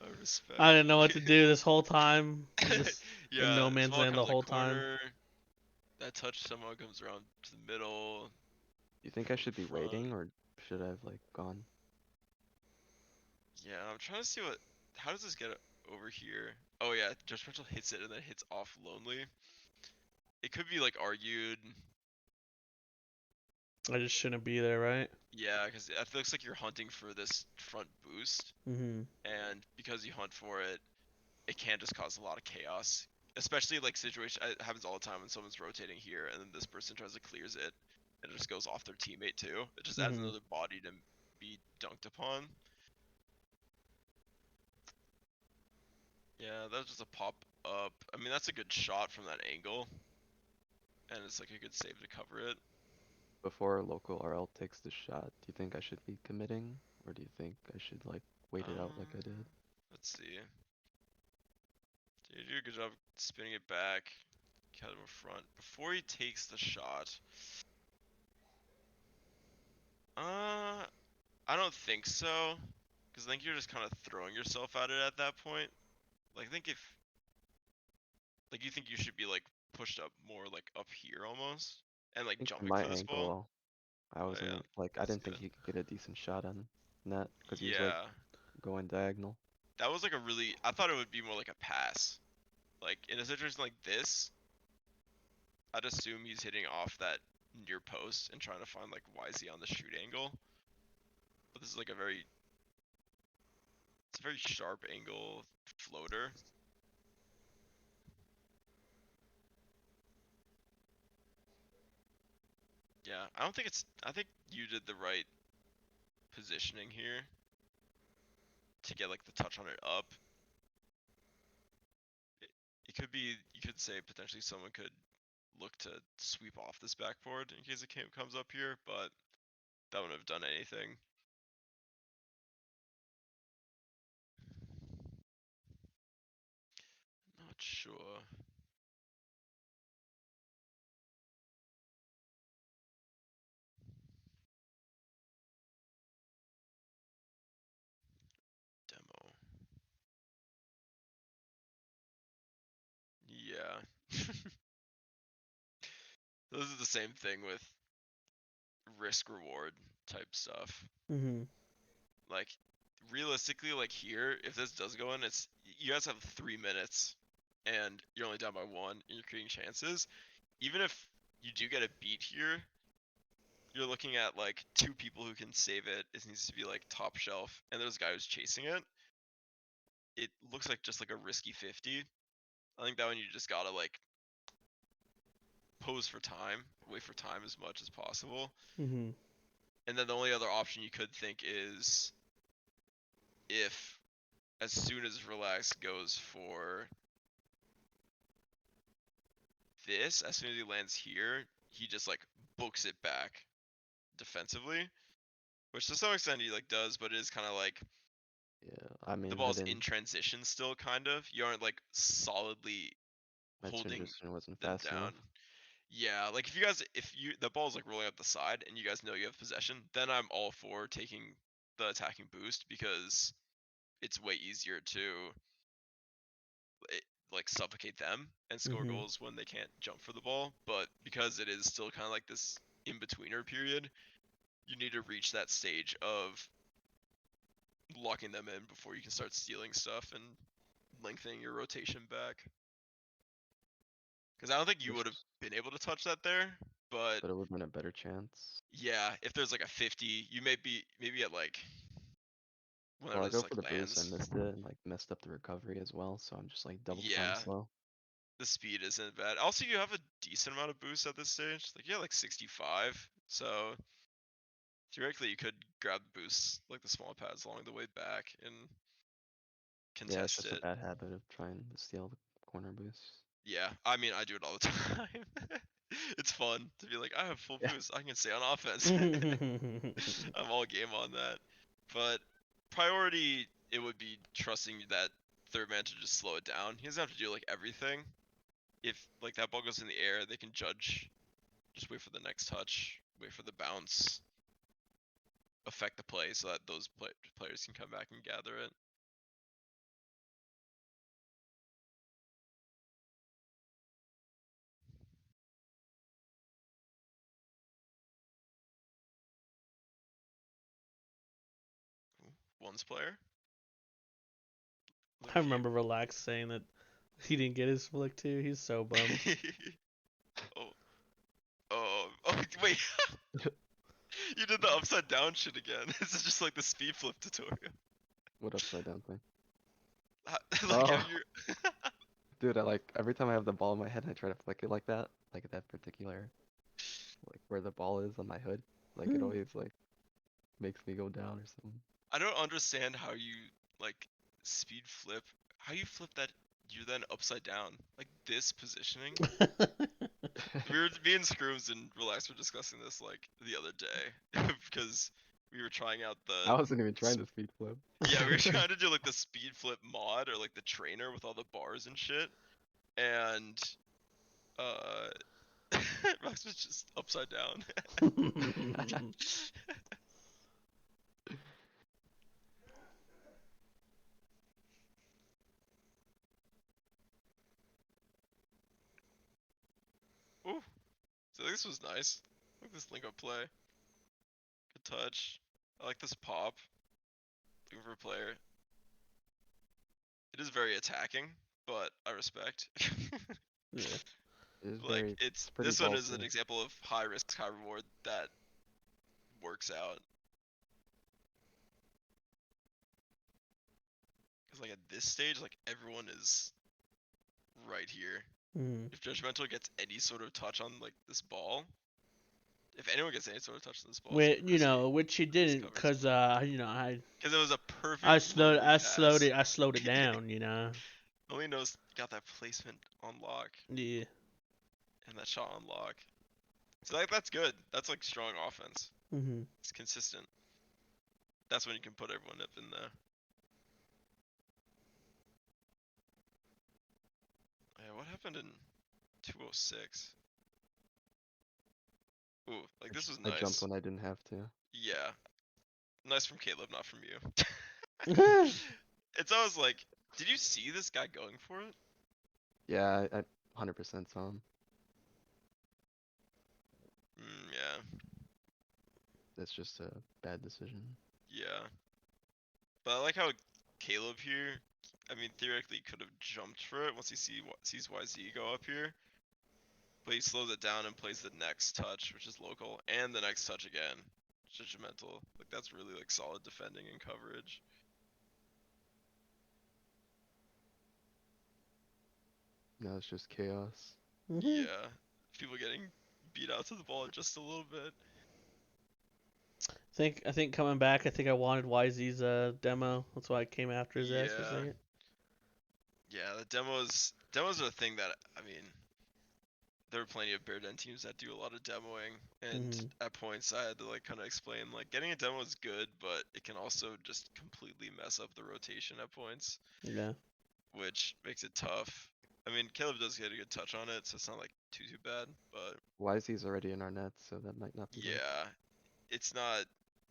Speaker 2: I
Speaker 1: I
Speaker 2: respect.
Speaker 1: didn't know what to do this whole time. Just in
Speaker 2: Yeah,
Speaker 1: no
Speaker 2: this
Speaker 1: man's
Speaker 2: ball
Speaker 1: land the
Speaker 2: comes like
Speaker 1: whole time.
Speaker 2: corner. That touch somehow comes around to the middle
Speaker 3: You think I
Speaker 2: from
Speaker 3: should be
Speaker 2: front.
Speaker 3: waiting or should I have like gone?
Speaker 2: Yeah, I'm trying to see what. How does this get over here? Oh yeah, Judge Mitchell hits it and then hits off Lonely. It could be like argued
Speaker 1: I just shouldn't be there, right?
Speaker 2: Yeah, because it looks like you're hunting for this front boost,
Speaker 1: Mhm.
Speaker 2: and because you hunt for it, it can just cause a lot of chaos. Especially like situation, it happens all the time when someone's rotating here, and then this person tries to clears it, and it just goes off their teammate too. It just adds
Speaker 1: Mhm.
Speaker 2: another body to be dunked upon. Yeah, that's just a pop up. I mean, that's a good shot from that angle, and it's like a good save to cover it.
Speaker 3: Before local RL takes the shot, do you think I should be committing, or do you think I should like wait it out like I did?
Speaker 2: Let's see. You do a good job spinning it back, cut him in front before he takes the shot. Uh, I don't think so, because I think you're just kind of throwing yourself at it at that point. Like, I think if, like, you think you should be like pushed up more, like up here almost, and
Speaker 3: I
Speaker 2: like
Speaker 3: think from
Speaker 2: jumping
Speaker 3: my
Speaker 2: for this ball.
Speaker 3: angle, I
Speaker 2: Oh yeah,
Speaker 3: wasn't like I
Speaker 2: let's
Speaker 3: didn't
Speaker 2: see
Speaker 3: think
Speaker 2: that.
Speaker 3: he could get a decent shot on net because he was like
Speaker 2: Yeah,
Speaker 3: going diagonal.
Speaker 2: that was like a really. I thought it would be more like a pass. Like in a situation like this, I'd assume he's hitting off that near post and trying to find like why is he on the shoot angle. But this is like it's a very sharp angle floater. Yeah, I don't think it's. I think you did the right positioning here to get like the touch on it up. It, it could be. You could say potentially someone could look to sweep off this backboard in case it comes up here, but that wouldn't have done anything. Not sure. Demo. Yeah. This is the same thing with risk reward type stuff.
Speaker 1: Mhm.
Speaker 2: Like realistically, like here, if this does go in, it's you guys have 3 minutes, and you're only down by one, and you're creating chances. Even if you do get a beat here, you're looking at like two people who can save it. It needs to be like top shelf, and there's a guy who's chasing it. It looks like just like a risky 50. I think that one you just gotta like pose for time, wait for time as much as possible.
Speaker 1: Mhm.
Speaker 2: And then the only other option you could think is if as soon as Relax goes for this, as soon as he lands here, he just like books it back defensively, which to some extent he like does, but it is kind of like
Speaker 3: Yeah, I
Speaker 2: the
Speaker 3: mean I
Speaker 2: ball's in
Speaker 3: didn't.
Speaker 2: transition still, kind of. You aren't like solidly
Speaker 3: My
Speaker 2: holding
Speaker 3: transition wasn't
Speaker 2: them
Speaker 3: fast
Speaker 2: down.
Speaker 3: enough.
Speaker 2: Yeah, like if you the ball's like rolling up the side and you guys know you have possession, then I'm all for taking the attacking boost because it's way easier to like suffocate them and score
Speaker 1: Mhm.
Speaker 2: goals when they can't jump for the ball. But because it is still kind of like this in betweener period, you need to reach that stage of locking them in before you can start stealing stuff and lengthening your rotation back. Because I don't think you
Speaker 3: Wish,
Speaker 2: would have been able to touch that there, but
Speaker 3: but it would have been a better chance.
Speaker 2: yeah, if there's like a 50, you may be maybe at like
Speaker 3: Well,
Speaker 2: whenever
Speaker 3: I go
Speaker 2: this
Speaker 3: for
Speaker 2: like
Speaker 3: the boost, I
Speaker 2: lands.
Speaker 3: missed it and like messed up the recovery as well, so I'm just like double time
Speaker 2: Yeah,
Speaker 3: slow.
Speaker 2: the speed isn't bad. Also, you have a decent amount of boost at this stage. Like you have like 65, so theoretically you could grab the boosts like the small pads along the way back and
Speaker 3: Yeah, it's
Speaker 2: contest
Speaker 3: just a
Speaker 2: it.
Speaker 3: bad habit of trying to steal the corner boost.
Speaker 2: Yeah, I mean I do it all the time. It's fun to be like I have full
Speaker 3: Yeah.
Speaker 2: boost. I can stay on offense.
Speaker 1: Mhm.
Speaker 2: I'm all game on that. But priority it would be trusting that third man to just slow it down. He doesn't have to do like everything. If like that ball goes in the air, they can judge. Just wait for the next touch, wait for the bounce, affect the play so that those players can come back and gather it. One's player.
Speaker 1: I
Speaker 2: Look at
Speaker 1: remember Relax saying that he didn't get his flick too. He's so bummed.
Speaker 2: you. Oh, oh, oh, wait. You did the upside down shit again. This is just like the speed flip tutorial.
Speaker 3: What upside down thing?
Speaker 2: Like how
Speaker 3: Oh,
Speaker 2: you.
Speaker 3: dude, I like every time I have the ball in my head, I try to flick it like that particular, like where the ball is on my hood. Like it always like makes me go down or something.
Speaker 2: I don't understand how you like speed flip. How you flip that? You're then upside down, like this positioning. Me and Scrooms and Relax were discussing this like the other day because we were trying out
Speaker 3: I
Speaker 2: the.
Speaker 3: wasn't even trying to speed flip.
Speaker 2: Yeah, we were trying to do like the speed flip mod or like the trainer with all the bars and shit, and uh, Max was just upside down. Ooh, so this was nice. I like this link up play. Good touch. I like this pop. Looking for a player. It is very attacking, but I respect.
Speaker 1: Yeah.
Speaker 3: It is
Speaker 2: Like
Speaker 3: very,
Speaker 2: it's
Speaker 3: it's pretty
Speaker 2: this one is an
Speaker 3: ballsy.
Speaker 2: example of high risk, high reward that works out. Cause like at this stage, like everyone is right here.
Speaker 1: Mm.
Speaker 2: If Judgmental gets any sort of touch on like this ball, if anyone gets any sort of touch on this ball, it's
Speaker 1: Which,
Speaker 2: risky.
Speaker 1: which he
Speaker 2: He's
Speaker 1: didn't,
Speaker 2: covered so
Speaker 1: cause
Speaker 2: well.
Speaker 1: I
Speaker 2: Cause it was a perfect floatery pass.
Speaker 1: I slowed it down,
Speaker 2: Only knows got that placement on lock
Speaker 1: Yeah.
Speaker 2: and that shot on lock. So like that's good. That's like strong offense.
Speaker 1: Mhm.
Speaker 2: It's consistent. That's when you can put everyone up in there. Yeah, what happened in 206? Ooh, like this was
Speaker 3: I jumped
Speaker 2: nice.
Speaker 3: when I didn't have to.
Speaker 2: Yeah, nice from Caleb, not from you. It's always like, did you see this guy going for it?
Speaker 3: Yeah, I 100% saw him.
Speaker 2: Yeah,
Speaker 3: That's just a bad decision.
Speaker 2: yeah. But I like how Caleb here, I mean, theoretically could have jumped for it once he sees YZ go up here. But he slows it down and plays the next touch, which is local, and the next touch again. Judgmental. Like that's really like solid defending and coverage.
Speaker 3: Now it's just chaos.
Speaker 1: Mhm.
Speaker 2: Yeah. People getting beat out to the ball just a little bit.
Speaker 1: I think coming back, I think I wanted YZ's demo. That's why I came after his ass for a
Speaker 2: Yeah.
Speaker 1: second.
Speaker 2: Yeah, the demos are a thing that I mean there are plenty of Bear Den teams that do a lot of demoing, and
Speaker 1: Mhm.
Speaker 2: at points I had to like kind of explain like getting a demo is good, but it can also just completely mess up the rotation at points,
Speaker 1: Yeah.
Speaker 2: which makes it tough. I mean, Caleb does get a good touch on it, so it's not like too bad, but
Speaker 3: YZ's already in our nets, so that might not be like
Speaker 2: yeah, it's not.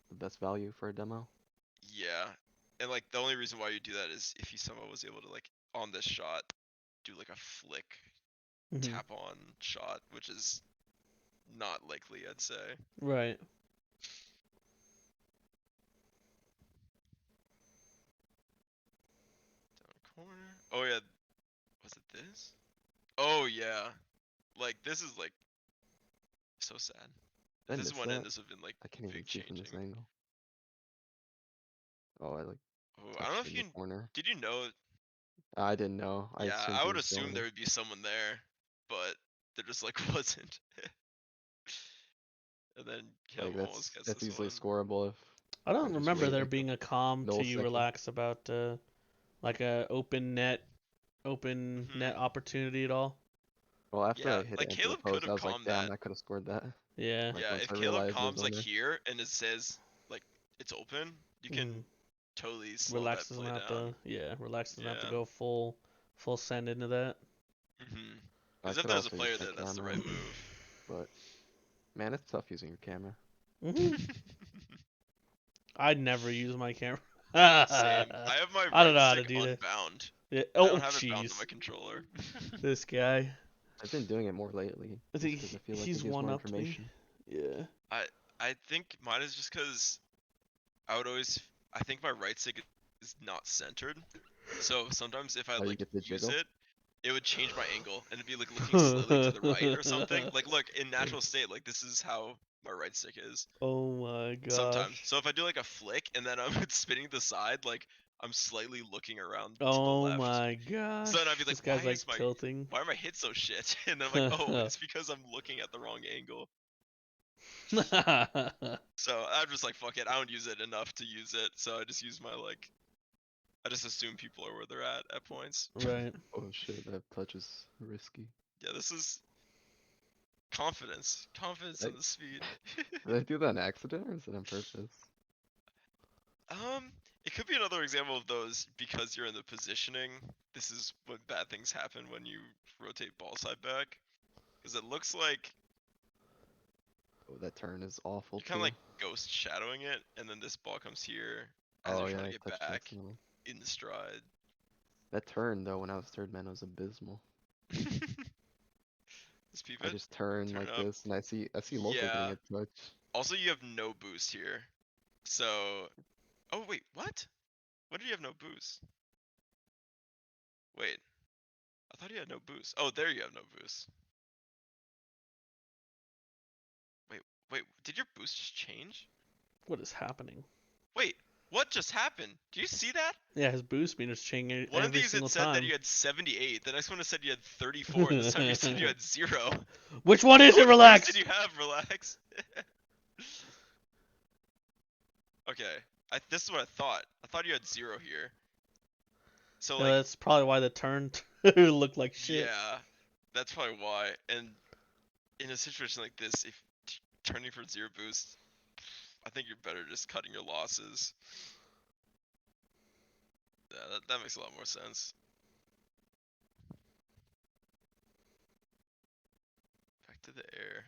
Speaker 3: the best value for a demo.
Speaker 2: Yeah, and like the only reason why you do that is if he somehow was able to like on this shot do like a flick
Speaker 1: Mhm.
Speaker 2: tap on shot, which is not likely, I'd say.
Speaker 1: Right.
Speaker 2: Down corner. Oh yeah, was it this? Oh yeah, like this is like so sad. If
Speaker 3: Did I
Speaker 2: this
Speaker 3: miss
Speaker 2: went in,
Speaker 3: that?
Speaker 2: this would have been like
Speaker 3: I can't even
Speaker 2: big
Speaker 3: see from this
Speaker 2: changing.
Speaker 3: angle. Oh, I like
Speaker 2: Oh, I don't know
Speaker 3: touched
Speaker 2: if
Speaker 3: in the
Speaker 2: you
Speaker 3: corner.
Speaker 2: did you know.
Speaker 3: I didn't know. I
Speaker 2: Yeah,
Speaker 3: assumed
Speaker 2: I
Speaker 3: he
Speaker 2: would
Speaker 3: was
Speaker 2: assume
Speaker 3: going
Speaker 2: there
Speaker 3: in.
Speaker 2: would be someone there, but there just like wasn't. And then
Speaker 3: Like
Speaker 2: Caleb almost gets
Speaker 3: that's
Speaker 2: this
Speaker 3: easily
Speaker 2: one.
Speaker 3: scoreable if
Speaker 1: I
Speaker 3: I
Speaker 1: don't
Speaker 3: just
Speaker 1: remember
Speaker 3: wait
Speaker 1: there
Speaker 3: like a
Speaker 1: being a calm to you
Speaker 3: millisecond.
Speaker 1: relax about like a open net
Speaker 2: Hmm.
Speaker 1: opportunity at all.
Speaker 3: Well, after
Speaker 2: Yeah,
Speaker 3: I hit it
Speaker 2: like
Speaker 3: into the
Speaker 2: Caleb could
Speaker 3: post, I
Speaker 2: have
Speaker 3: was like,
Speaker 2: calmed
Speaker 3: damn,
Speaker 2: that.
Speaker 3: I could have scored that.
Speaker 1: Yeah.
Speaker 3: Like
Speaker 2: Yeah,
Speaker 3: once
Speaker 2: if
Speaker 3: I
Speaker 2: Caleb
Speaker 3: realized it was
Speaker 2: calms like
Speaker 3: over.
Speaker 2: here and it says like it's open, you can
Speaker 1: Mhm.
Speaker 2: totally slow
Speaker 1: Relax
Speaker 2: that
Speaker 1: doesn't
Speaker 2: play
Speaker 1: have to.
Speaker 2: down.
Speaker 1: Yeah. Relax doesn't have to
Speaker 2: Yeah.
Speaker 1: go full send into that.
Speaker 2: Mhm.
Speaker 3: I
Speaker 2: Because if
Speaker 3: could
Speaker 2: there's a
Speaker 3: also use
Speaker 2: player
Speaker 3: my
Speaker 2: there, that's the
Speaker 3: camera,
Speaker 2: right move.
Speaker 3: but man, it's tough using your camera.
Speaker 1: Mhm. I'd never use my camera.
Speaker 2: Same.
Speaker 1: I
Speaker 2: I have my
Speaker 1: don't
Speaker 2: right
Speaker 1: know how to
Speaker 2: stick
Speaker 1: do that.
Speaker 2: unbound.
Speaker 1: Yeah.
Speaker 2: I don't
Speaker 1: Oh,
Speaker 2: have it bound to my
Speaker 1: jeez.
Speaker 2: controller.
Speaker 1: This guy.
Speaker 3: I've been doing it more lately,
Speaker 1: I
Speaker 3: just
Speaker 1: think
Speaker 3: because I feel like it
Speaker 1: he's
Speaker 3: gives
Speaker 1: one
Speaker 3: more
Speaker 1: upped me.
Speaker 3: information.
Speaker 1: Yeah.
Speaker 2: I I think mine is just because I would always I think my right stick is not centered. So sometimes if I
Speaker 3: Oh, you
Speaker 2: like
Speaker 3: get the
Speaker 2: use
Speaker 3: jiggle?
Speaker 2: it, it would change my angle and it'd be like looking slightly to the right or something. Like look, in natural state, like this is how my right stick is.
Speaker 1: Oh my gosh.
Speaker 2: Sometimes. So if I do like a flick and then I'm spinning the side, like I'm slightly looking around to the
Speaker 1: Oh
Speaker 2: left.
Speaker 1: my gosh.
Speaker 2: So then I'd be
Speaker 1: This
Speaker 2: like,
Speaker 1: guy's like tilting.
Speaker 2: why are my hits so shit? And then I'm like, oh, it's because I'm looking at the wrong angle. So I'm just like, fuck it, I don't use it enough to use it. So I just use my like, I just assume people are where they're at points.
Speaker 1: Right.
Speaker 3: Oh shit, that touch is risky.
Speaker 2: Yeah, this is confidence. Confidence
Speaker 3: I-
Speaker 2: in the speed.
Speaker 3: Did I do that on accident or is it on purpose?
Speaker 2: It could be another example of those because you're in the positioning. This is when bad things happen when you rotate ball side back. Because it looks like
Speaker 3: Oh, that turn is awful
Speaker 2: you're kind
Speaker 3: too.
Speaker 2: of like ghost shadowing it, and then this ball comes here as
Speaker 3: Oh
Speaker 2: you're
Speaker 3: yeah,
Speaker 2: trying
Speaker 3: I
Speaker 2: to get
Speaker 3: touched
Speaker 2: back
Speaker 3: accidentally.
Speaker 2: in the stride.
Speaker 3: That turn though, when I was third man, was abysmal.
Speaker 2: Let's peep
Speaker 3: I
Speaker 2: it.
Speaker 3: just turn
Speaker 2: Turn
Speaker 3: like
Speaker 2: up.
Speaker 3: this, and I see local
Speaker 2: Yeah.
Speaker 3: getting a touch.
Speaker 2: Also, you have no boost here. So, oh wait, what? What did you have no boost? Wait, I thought you had no boost. Oh, there you have no boost. Wait, wait, did your boost just change?
Speaker 1: What is happening?
Speaker 2: Wait, what just happened? Do you see that?
Speaker 1: Yeah, his boost meter's changing
Speaker 2: One of
Speaker 1: every
Speaker 2: these it
Speaker 1: single
Speaker 2: said that
Speaker 1: time.
Speaker 2: you had 78. The next one it said you had 34. And this time you said you had 0.
Speaker 1: Which one is
Speaker 2: How
Speaker 1: it?
Speaker 2: much boost
Speaker 1: Relax.
Speaker 2: did you have? Relax. Okay, this is what I thought. I thought you had 0 here. So
Speaker 1: Yeah,
Speaker 2: like,
Speaker 1: that's probably why the turn looked like shit.
Speaker 2: yeah, that's probably why. And in a situation like this, if turning for 0 boost, I think you're better just cutting your losses. Yeah, that makes a lot more sense. Back to the air.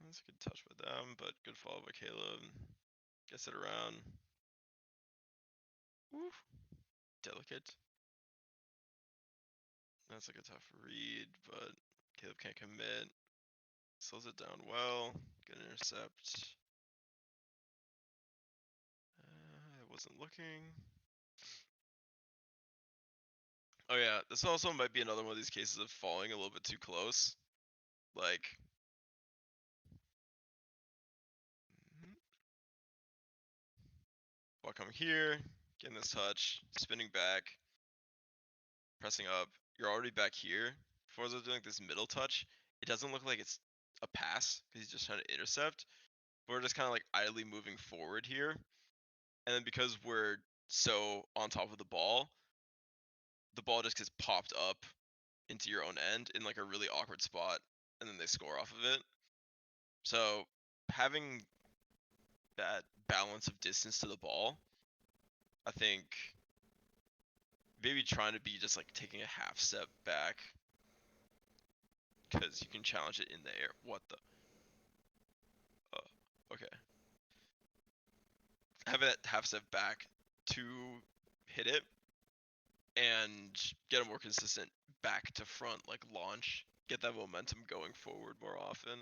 Speaker 2: That's a good touch by them, but good follow by Caleb. Gets it around. Woof. Delicate. That's like a tough read, but Caleb can't commit. Slows it down well. Good intercept. I wasn't looking. Oh yeah, this also might be another one of these cases of falling a little bit too close. Like, while coming here, getting this touch, spinning back, pressing up. You're already back here. Before I was doing this middle touch, it doesn't look like it's a pass because he's just trying to intercept. But we're just kind of like idly moving forward here. And then because we're so on top of the ball just gets popped up into your own end in like a really awkward spot, and then they score off of it. So having that balance of distance to the ball, I think maybe trying to be just like taking a half step back because you can challenge it in the air. What the? Okay. Having that half step back to hit it and get a more consistent back to front like launch, get that momentum going forward more often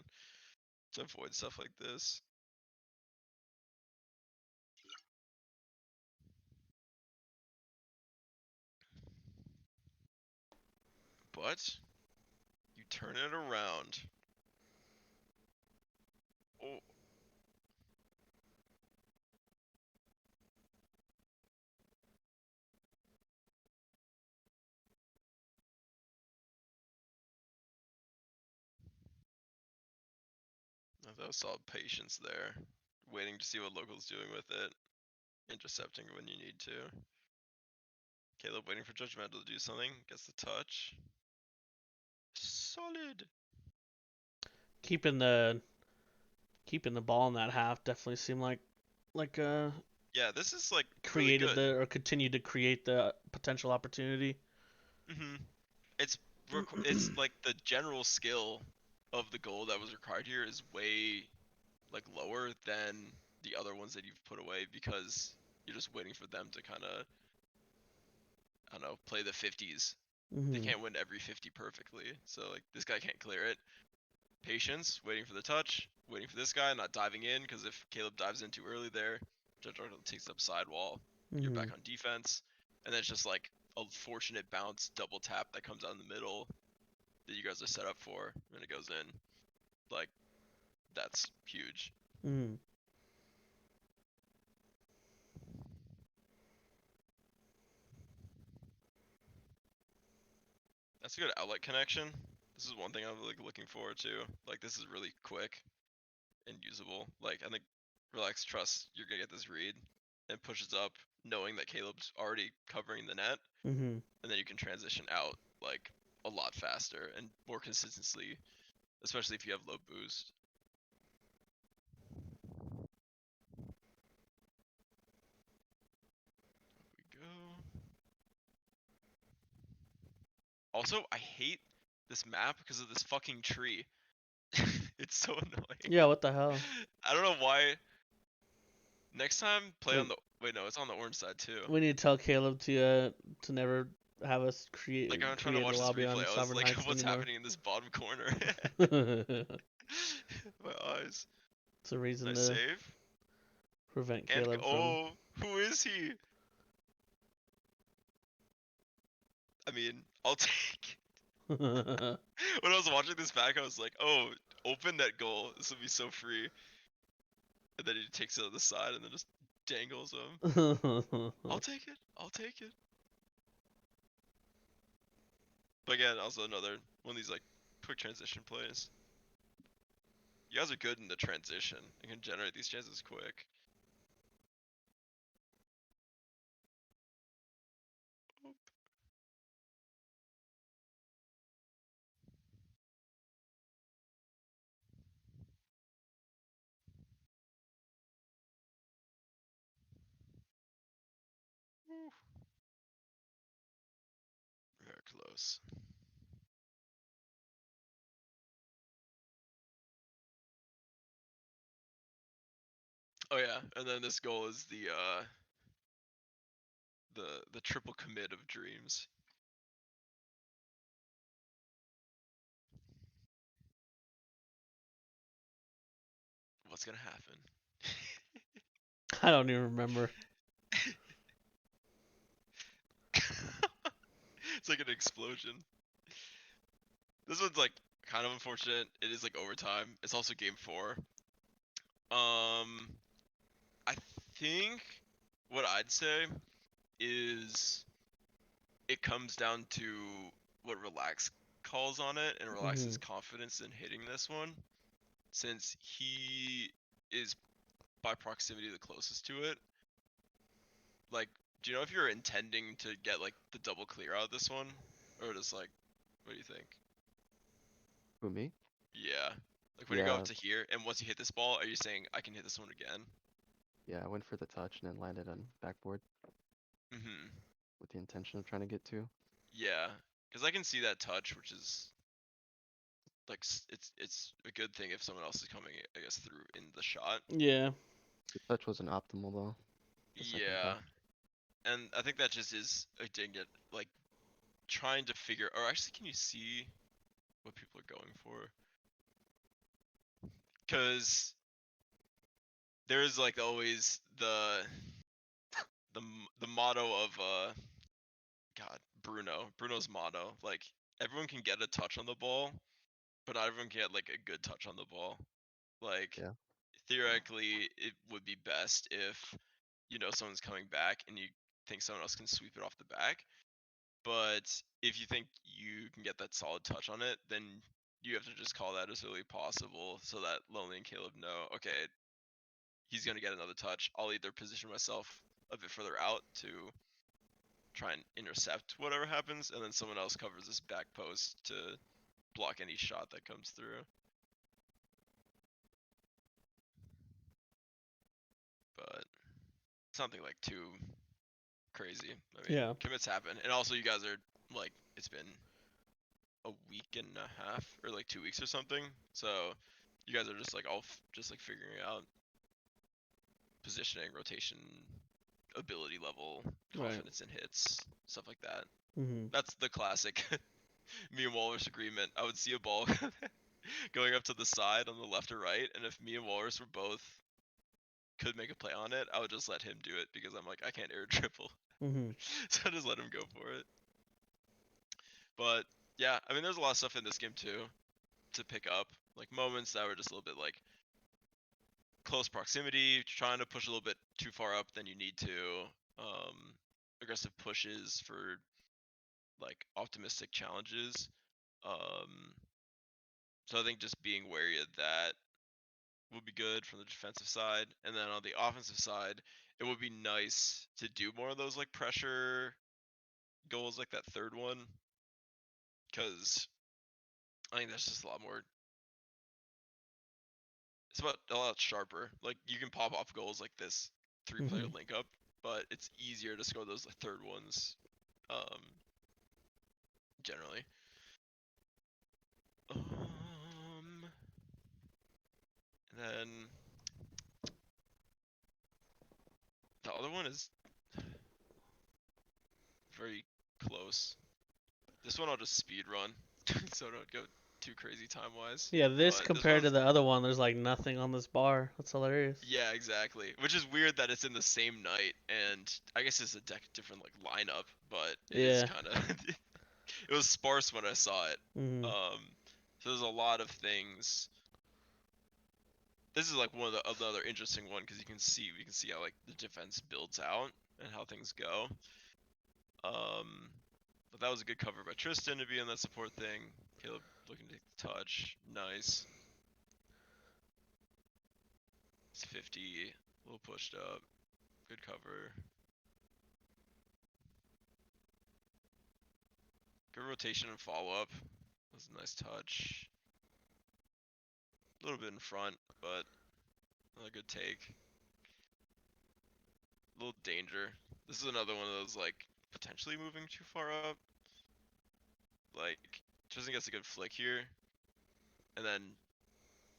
Speaker 2: to avoid stuff like this. But you turn it around. Oh, that was solid patience there. Waiting to see what local's doing with it. Intercepting when you need to. Caleb waiting for Judgmental to do something. Gets the touch. Solid.
Speaker 1: Keeping the ball in that half definitely seemed like
Speaker 2: Yeah, this is like really
Speaker 1: created
Speaker 2: good.
Speaker 1: or continued to create the potential opportunity.
Speaker 2: It's it's like the general skill of the goal that was required here is way like lower than the other ones that you've put away because you're just waiting for them to kind of, I don't know, play the 50s. They can't win every 50 perfectly, so like this guy can't clear it. Patience, waiting for the touch, waiting for this guy, not diving in, because if Caleb dives in too early there, Judge Arnold takes up sidewall, you're back on defense, and then it's just like a fortunate bounce double tap that comes out in the middle that you guys are set up for, and it goes in. Like, that's huge.
Speaker 1: Mm.
Speaker 2: That's a good outlet connection. This is one thing I'm like looking forward to. Like, this is really quick and usable. Like, I think relax, trust you're gonna get this read, and pushes up, knowing that Caleb's already covering the net,
Speaker 1: Mm-hmm.
Speaker 2: and then you can transition out like a lot faster and more consistently, especially if you have low boost. We go. Also, I hate this map because of this fucking tree. It's so annoying.
Speaker 1: Yeah, what the hell?
Speaker 2: I don't know why. Next time, play
Speaker 1: Wait.
Speaker 2: on the. Wait, no, it's on the orange side too.
Speaker 1: We need to tell Caleb to never have us
Speaker 2: Like, I'm trying to
Speaker 1: create a
Speaker 2: watch this
Speaker 1: lobby on
Speaker 2: replay. I was
Speaker 1: Sovereign
Speaker 2: like,
Speaker 1: Heights
Speaker 2: what's
Speaker 1: anymore.
Speaker 2: happening in this bottom corner? My eyes.
Speaker 1: It's a reason
Speaker 2: Nice
Speaker 1: to
Speaker 2: save.
Speaker 1: prevent
Speaker 2: And
Speaker 1: Caleb from.
Speaker 2: oh, who is he? I mean, I'll take. When I was watching this back, I was like, oh, open net goal. This would be so free. And then he takes it on the side and then just dangles him. I'll take it. I'll take it. But again, also another one of these like quick transition plays. You guys are good in the transition and can generate these chances quick. Very close. Oh yeah, and then this goal is the triple commit of dreams. What's gonna happen?
Speaker 1: I don't even remember.
Speaker 2: It's like an explosion. This one's like kind of unfortunate. It is like overtime. It's also game 4. I think what I'd say is it comes down to what Relax calls on it and Relax's confidence in hitting this one, since he is by proximity the closest to it. Like, do you know if you're intending to get like the double clear out of this one, or just like, what do you think?
Speaker 3: Who, me?
Speaker 2: Yeah. Like when you go
Speaker 3: Yeah,
Speaker 2: up to here, and once you hit this ball, are you saying I can hit this one again?
Speaker 3: yeah, I went for the touch and then landed on backboard
Speaker 2: Mm-hmm.
Speaker 3: with the intention of trying to get 2.
Speaker 2: Yeah, because I can see that touch, which is like it's a good thing if someone else is coming, I guess, through in the shot.
Speaker 1: Yeah.
Speaker 3: The touch wasn't optimal though. The second
Speaker 2: Yeah,
Speaker 3: touch.
Speaker 2: and I think that just is a ding it, like trying to figure. Or actually, can you see what people are going for? Because there's like always the motto of God, Bruno's motto, like everyone can get a touch on the ball, but not everyone can get like a good touch on the ball. Like
Speaker 3: Yeah.
Speaker 2: theoretically it would be best if you know someone's coming back and you think someone else can sweep it off the back. But if you think you can get that solid touch on it, then you have to just call that as early as possible so that Lonely and Caleb know, okay, he's going to get another touch. I'll either position myself a bit further out to try and intercept whatever happens, and then someone else covers this back post to block any shot that comes through. But something like too crazy. I mean,
Speaker 1: Yeah.
Speaker 2: commits happen, and also you guys are like, it's been a week and a half or like 2 weeks or something, so you guys are just like all just like figuring out positioning, rotation, ability level,
Speaker 1: Right.
Speaker 2: confidence in hits, stuff like that.
Speaker 1: Mm-hmm.
Speaker 2: That's the classic me and Walrus agreement. I would see a ball going up to the side on the left or right, and if me and Walrus were both could make a play on it, I would just let him do it because I'm like, I can't air triple.
Speaker 1: Mm-hmm.
Speaker 2: So I just let him go for it. But yeah, I mean, there's a lot of stuff in this game too to pick up, like moments that were just a little bit like close proximity, trying to push a little bit too far up than you need to, aggressive pushes for like optimistic challenges. Um, so I think just being wary of that would be good from the defensive side, and then on the offensive side, it would be nice to do more of those like pressure goals, like that third one, because I think that's just a lot more. It's about a lot sharper. Like you can pop off goals like this three-player
Speaker 1: Mm-hmm.
Speaker 2: link up, but it's easier to score those third ones, um, generally. And then the other one is very close. This one I'll just speed run, so I don't go too crazy time wise.
Speaker 1: Yeah, this
Speaker 2: But this
Speaker 1: compared to
Speaker 2: one's
Speaker 1: the other one, there's like nothing on this bar. That's hilarious.
Speaker 2: yeah, exactly. Which is weird that it's in the same night, and I guess it's a different like lineup, but it is
Speaker 1: Yeah.
Speaker 2: kind of it was sparse when I saw it.
Speaker 1: Mm-hmm.
Speaker 2: Um, so there's a lot of things. This is like one of the another interesting one because we can see how like the defense builds out and how things go. But that was a good cover by Tristan to be in that support thing. Caleb looking to take the touch, nice. It's 50, a little pushed up, good cover. Good rotation and follow up. That was a nice touch. A little bit in front, but a good take. A little danger. This is another one of those like potentially moving too far up. Like Tristan gets a good flick here, and then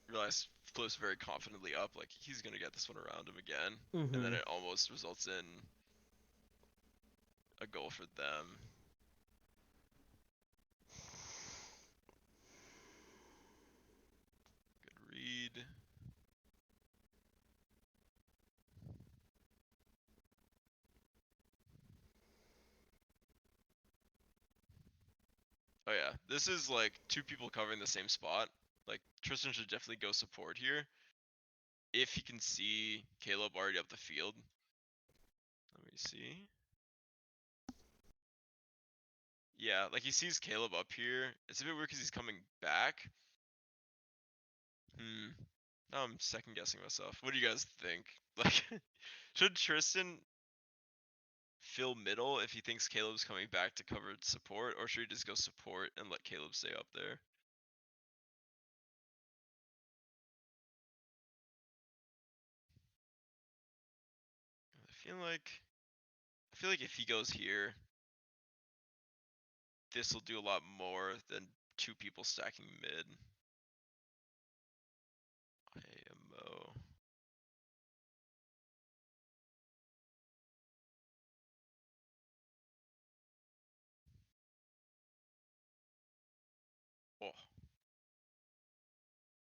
Speaker 2: realize flips very confidently up, like he's gonna get this one around him again, and then
Speaker 1: Mm-hmm.
Speaker 2: it almost results in a goal for them. Good read. Oh yeah, this is like two people covering the same spot. Like Tristan should definitely go support here if he can see Caleb already up the field. Let me see. Yeah, like he sees Caleb up here. It's a bit weird because he's coming back. Now I'm second guessing myself. What do you guys think? Like, should Tristan fill middle if he thinks Caleb's coming back to cover support, or should he just go support and let Caleb stay up there? I feel like if he goes here, this will do a lot more than two people stacking mid. IMO. Oh,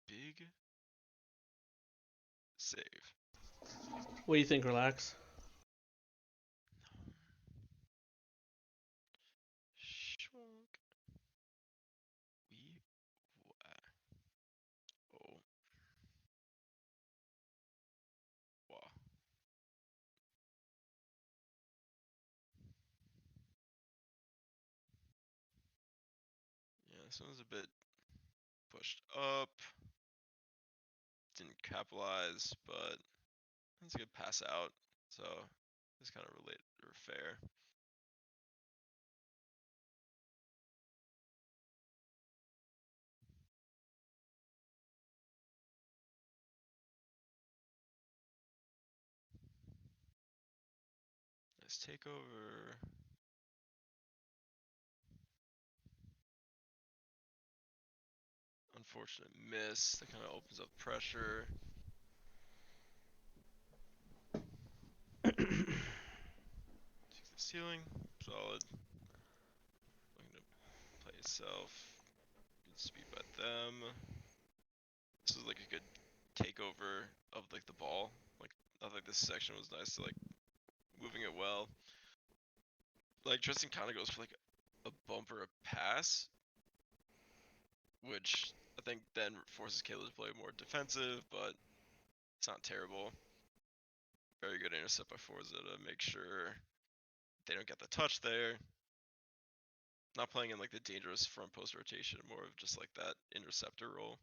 Speaker 2: big save.
Speaker 1: What do you think, Relax?
Speaker 2: Shonk. We. Oh, wow. Yeah, this one's a bit pushed up. Didn't capitalize, but that's a good pass out. So it's kind of related or fair. Nice takeover. Unfortunate miss. That kind of opens up pressure. Take the ceiling. Solid. Looking to play itself. Good speed by them. This is like a good takeover of like the ball. Like I think this section was nice to like moving it well. like Tristan kind of goes for like a bump or a pass, which I think then forces Caleb to play more defensive, but it's not terrible. Very good intercept by Forza to make sure they don't get the touch there. Not playing in like the dangerous front post rotation, more of just like that interceptor role.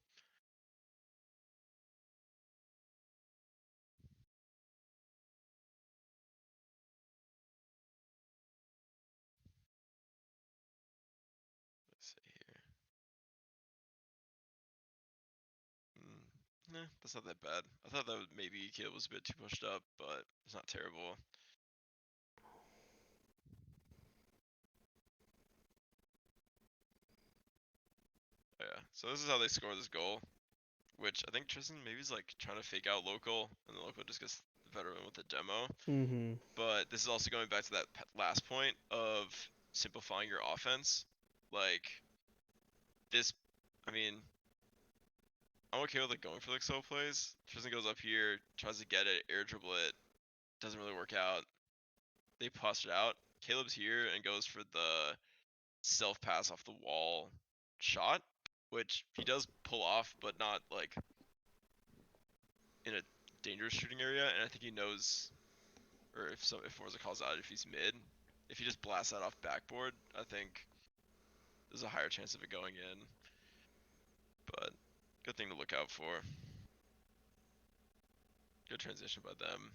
Speaker 2: Let's see here. Nah, that's not that bad. I thought that maybe Caleb was a bit too pushed up, but it's not terrible. Oh, yeah, so this is how they score this goal, which I think Tristan maybe is like trying to fake out local, and the local just gets the veteran with the demo.
Speaker 1: Mm-hmm.
Speaker 2: But this is also going back to that last point of simplifying your offense. Like this, I mean, I'm okay with like going for like slow plays. Tristan goes up here, tries to get it, air dribble it, doesn't really work out. They pass it out. Caleb's here and goes for the self pass off the wall shot, which he does pull off, but not like in a dangerous shooting area. And I think he knows, or if Forza calls out if he's mid, if he just blasts that off backboard, I think there's a higher chance of it going in. But good thing to look out for. Good transition by them.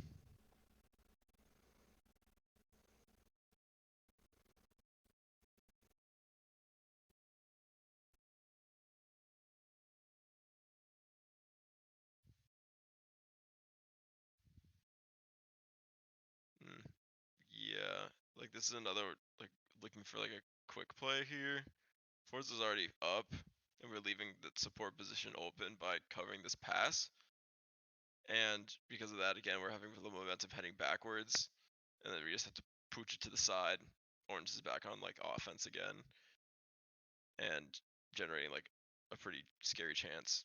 Speaker 2: Yeah, like this is another like looking for like a quick play here. Forza's already up, and we're leaving the support position open by covering this pass. And because of that, again, we're having the momentum heading backwards, and then we just have to pooch it to the side. Orange is back on like offense again, and generating like a pretty scary chance.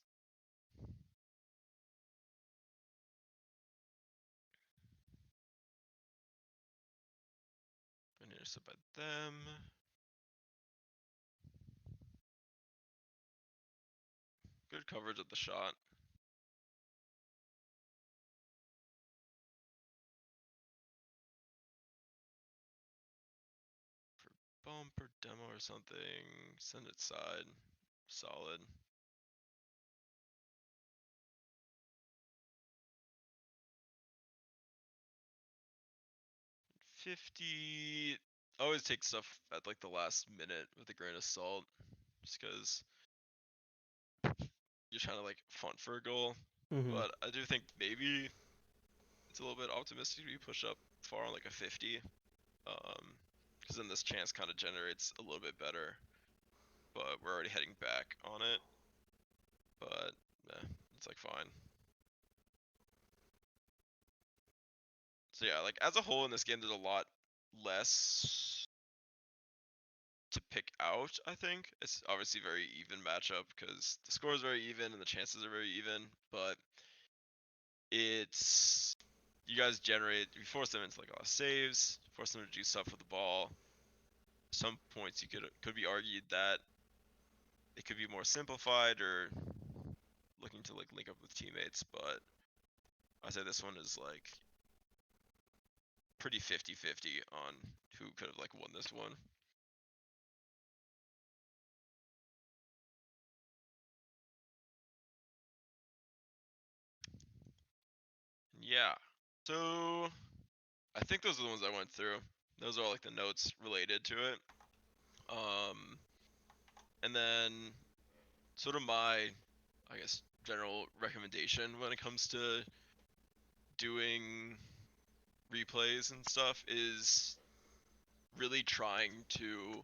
Speaker 2: An intercept by them. Good coverage of the shot. For bump or demo or something. Send it side. Solid. 50. I always take stuff at like the last minute with a grain of salt, just because you're trying to like front for a goal.
Speaker 1: Mm-hmm.
Speaker 2: But I do think maybe it's a little bit optimistic to be pushed up far on like a 50, because then this chance kind of generates a little bit better. But we're already heading back on it. But yeah, it's like fine. So yeah, like as a whole in this game, there's a lot less to pick out. I think it's obviously very even matchup because the score is very even and the chances are very even, but it's you guys you force them into like a lot of saves, force them to do stuff with the ball. Some points you could be argued that it could be more simplified or looking to like link up with teammates, but I say this one is like pretty 50-50 on who could have like won this one. Yeah. So I think those are the ones I went through. Those are all like the notes related to it. And then sort of my, I guess, general recommendation when it comes to doing replays and stuff is really trying to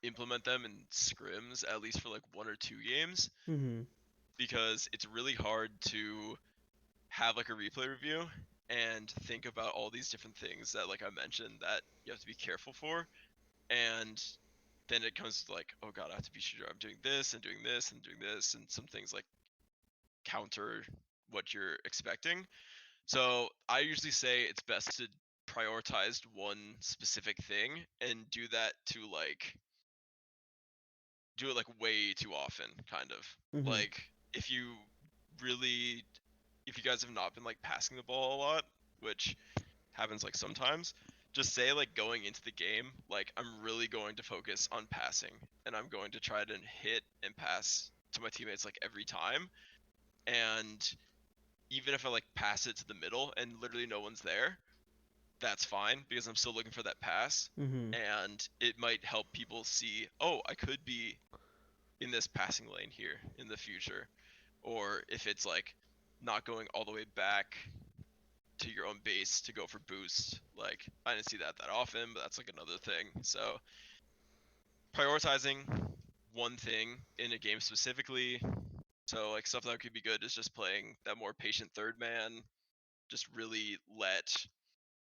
Speaker 2: implement them in scrims at least for like 1 or 2 games,
Speaker 1: Mm-hmm.
Speaker 2: because it's really hard to have like a replay review and think about all these different things that like I mentioned that you have to be careful for, and then it comes to like, oh god, I have to be sure I'm doing this and doing this and doing this, and some things like counter what you're expecting. So I usually say it's best to prioritized one specific thing and do that to do it like way too often, kind of.
Speaker 1: Mm-hmm.
Speaker 2: Like if you really if you guys have not been like passing the ball a lot, which happens like sometimes, just say like going into the game, like I'm really going to focus on passing and I'm going to try to hit and pass to my teammates like every time. And even if I like pass it to the middle and literally no one's there, that's fine because I'm still looking for that pass.
Speaker 1: Mm-hmm.
Speaker 2: And it might help people see, oh, I could be in this passing lane here in the future. Or if it's like not going all the way back to your own base to go for boost, like I didn't see that often, but that's like another thing. So prioritizing one thing in a game specifically. So like stuff that could be good is just playing that more patient third man, just really let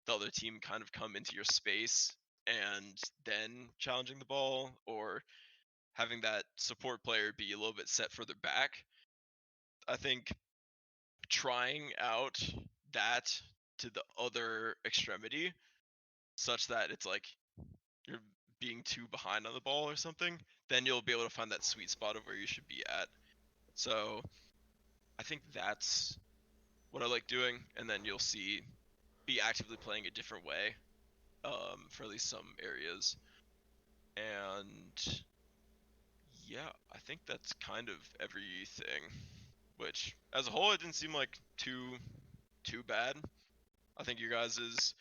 Speaker 2: the other team kind of come into your space and then challenging the ball, or having that support player be a little bit set further back. I think trying out that to the other extremity, such that it's like you're being too behind on the ball or something, then you'll be able to find that sweet spot of where you should be at. So I think that's what I like doing, and then you'll see be actively playing a different way for at least some areas. And yeah, I think that's kind of everything. Which, as a whole, it didn't seem like too bad. I think your guys'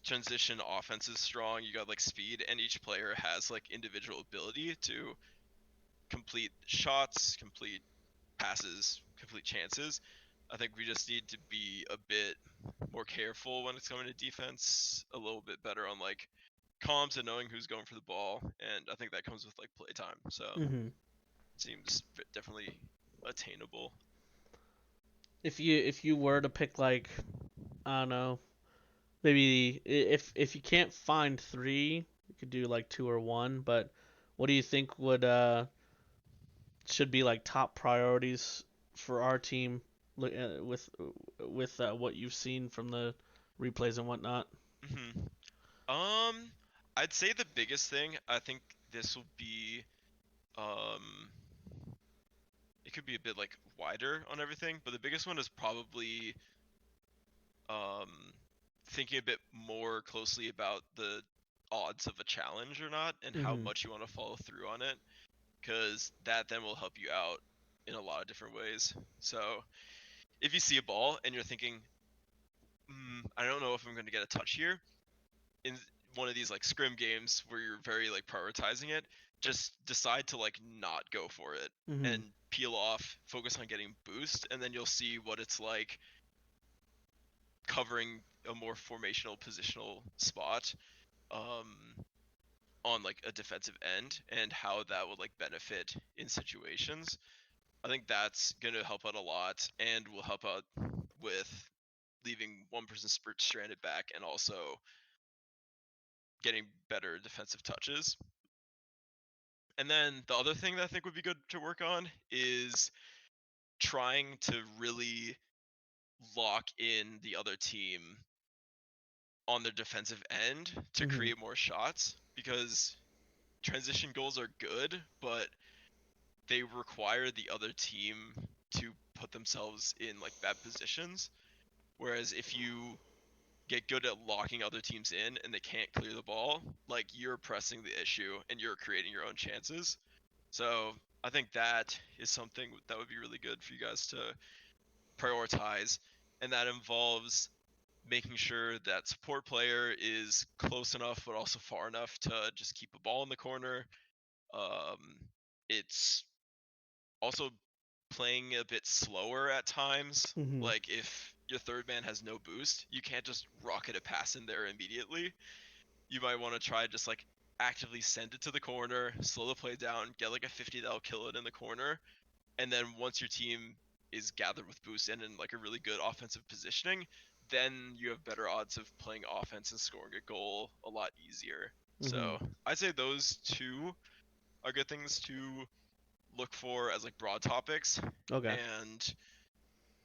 Speaker 2: transition offense is strong. You got like speed, and each player has like individual ability to complete shots, complete passes, complete chances. I think we just need to be a bit more careful when it's coming to defense, a little bit better on like comms and knowing who's going for the ball, and I think that comes with like playtime. So
Speaker 1: Mm-hmm.
Speaker 2: it seems definitely attainable.
Speaker 1: If you were to pick like, I don't know, maybe if you can't find three, you could do like two or one. But what do you think would should be like top priorities for our team with what you've seen from the replays and whatnot?
Speaker 2: Hmm. I'd say the biggest thing, I think this will be, um, it could be a bit like wider on everything, but the biggest one is probably um, thinking a bit more closely about the odds of a challenge or not, and how
Speaker 1: Mm-hmm.
Speaker 2: much you want to follow through on it, because that then will help you out in a lot of different ways. So if you see a ball and you're thinking, I don't know if I'm going to get a touch here, in one of these like scrim games where you're very like prioritizing it, just decide to like not go for it
Speaker 1: Mm-hmm.
Speaker 2: and peel off, focus on getting boost, and then you'll see what it's like covering a more formational positional spot um, on like a defensive end, and how that would like benefit in situations. I think that's going to help out a lot, and will help out with leaving one person stranded back, and also getting better defensive touches. And then the other thing that I think would be good to work on is trying to really lock in the other team on their defensive end to
Speaker 1: Mm-hmm.
Speaker 2: create more shots, because transition goals are good, but they require the other team to put themselves in like bad positions. Whereas if you get good at locking other teams in and they can't clear the ball, like you're pressing the issue and you're creating your own chances. So I think that is something that would be really good for you guys to prioritize, and that involves making sure that support player is close enough but also far enough to just keep a ball in the corner. Um, it's also playing a bit slower at times.
Speaker 1: Mm-hmm.
Speaker 2: Like if your third man has no boost, you can't just rocket a pass in there immediately. You might want to try just like actively send it to the corner, slow the play down, get like a 50 that'll kill it in the corner, and then once your team is gathered with boost and in like a really good offensive positioning, then you have better odds of playing offense and scoring a goal a lot easier.
Speaker 1: Mm-hmm.
Speaker 2: So I'd say those two are good things to look for as like broad topics.
Speaker 1: Okay.
Speaker 2: And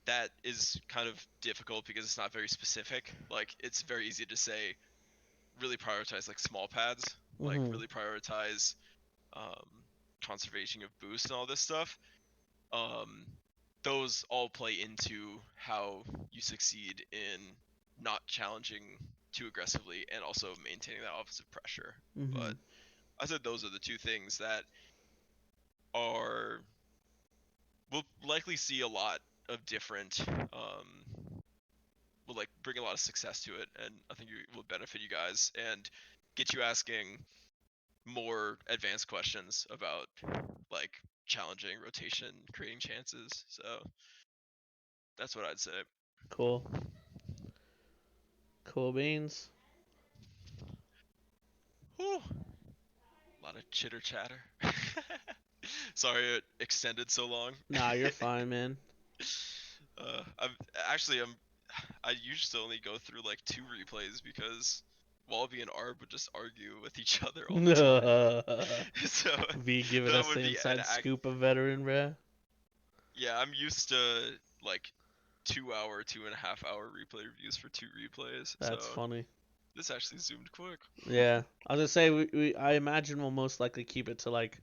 Speaker 2: that is kind of difficult because it's not very specific. Like it's very easy to say really prioritize like small pads, like
Speaker 1: Mm-hmm.
Speaker 2: really prioritize um, conservation of boost and all this stuff. Um, those all play into how you succeed in not challenging too aggressively and also maintaining that offensive pressure.
Speaker 1: Mm-hmm.
Speaker 2: But I said those are the two things that are we'll likely see a lot of different will like bring a lot of success to it, and I think it will benefit you guys and get you asking more advanced questions about like challenging rotation, creating chances. So that's what I'd say.
Speaker 1: Cool. Cool beans.
Speaker 2: Whew, a lot of chitter chatter. Sorry it extended so long.
Speaker 1: Nah, you're fine, man.
Speaker 2: I'm actually I used to only go through like 2 replays because Wallaby and Arb would just argue with each other all the time. So
Speaker 1: V giving
Speaker 2: that
Speaker 1: us
Speaker 2: would
Speaker 1: the
Speaker 2: be an
Speaker 1: inside scoop of veteran, bruh.
Speaker 2: yeah, I'm used to like 2 hour, 2.5 hour replay reviews for 2 replays. So
Speaker 1: That's funny.
Speaker 2: this actually zoomed quick.
Speaker 1: Yeah, I was gonna say I imagine we'll most likely keep it to like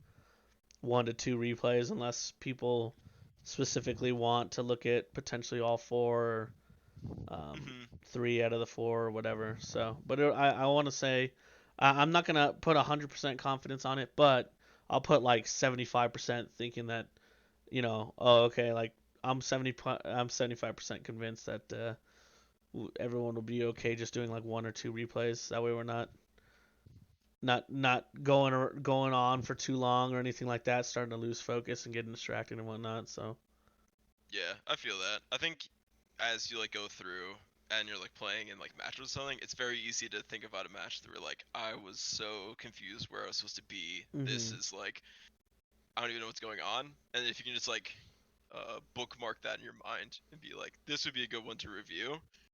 Speaker 1: 1 to 2 replays unless people specifically want to look at potentially all four, or,
Speaker 2: Hmm.
Speaker 1: 3 out of the 4 or whatever. So, but I want to say I'm not gonna put 100% confidence on it, but I'll put like 75% thinking that oh okay, like I'm 75% convinced that everyone will be okay just doing like 1 or 2 replays. That way we're not going on for too long or anything like that, starting to lose focus and getting distracted and whatnot. So
Speaker 2: Yeah, I feel that. I think as you like go through and you're like playing in like matches or something, it's very easy to think about a match that were like, I was so confused where I was supposed to be. This
Speaker 1: hmm
Speaker 2: is like I don't even know what's going on. And if you can just like bookmark that in your mind and be like, this would be a good one to review,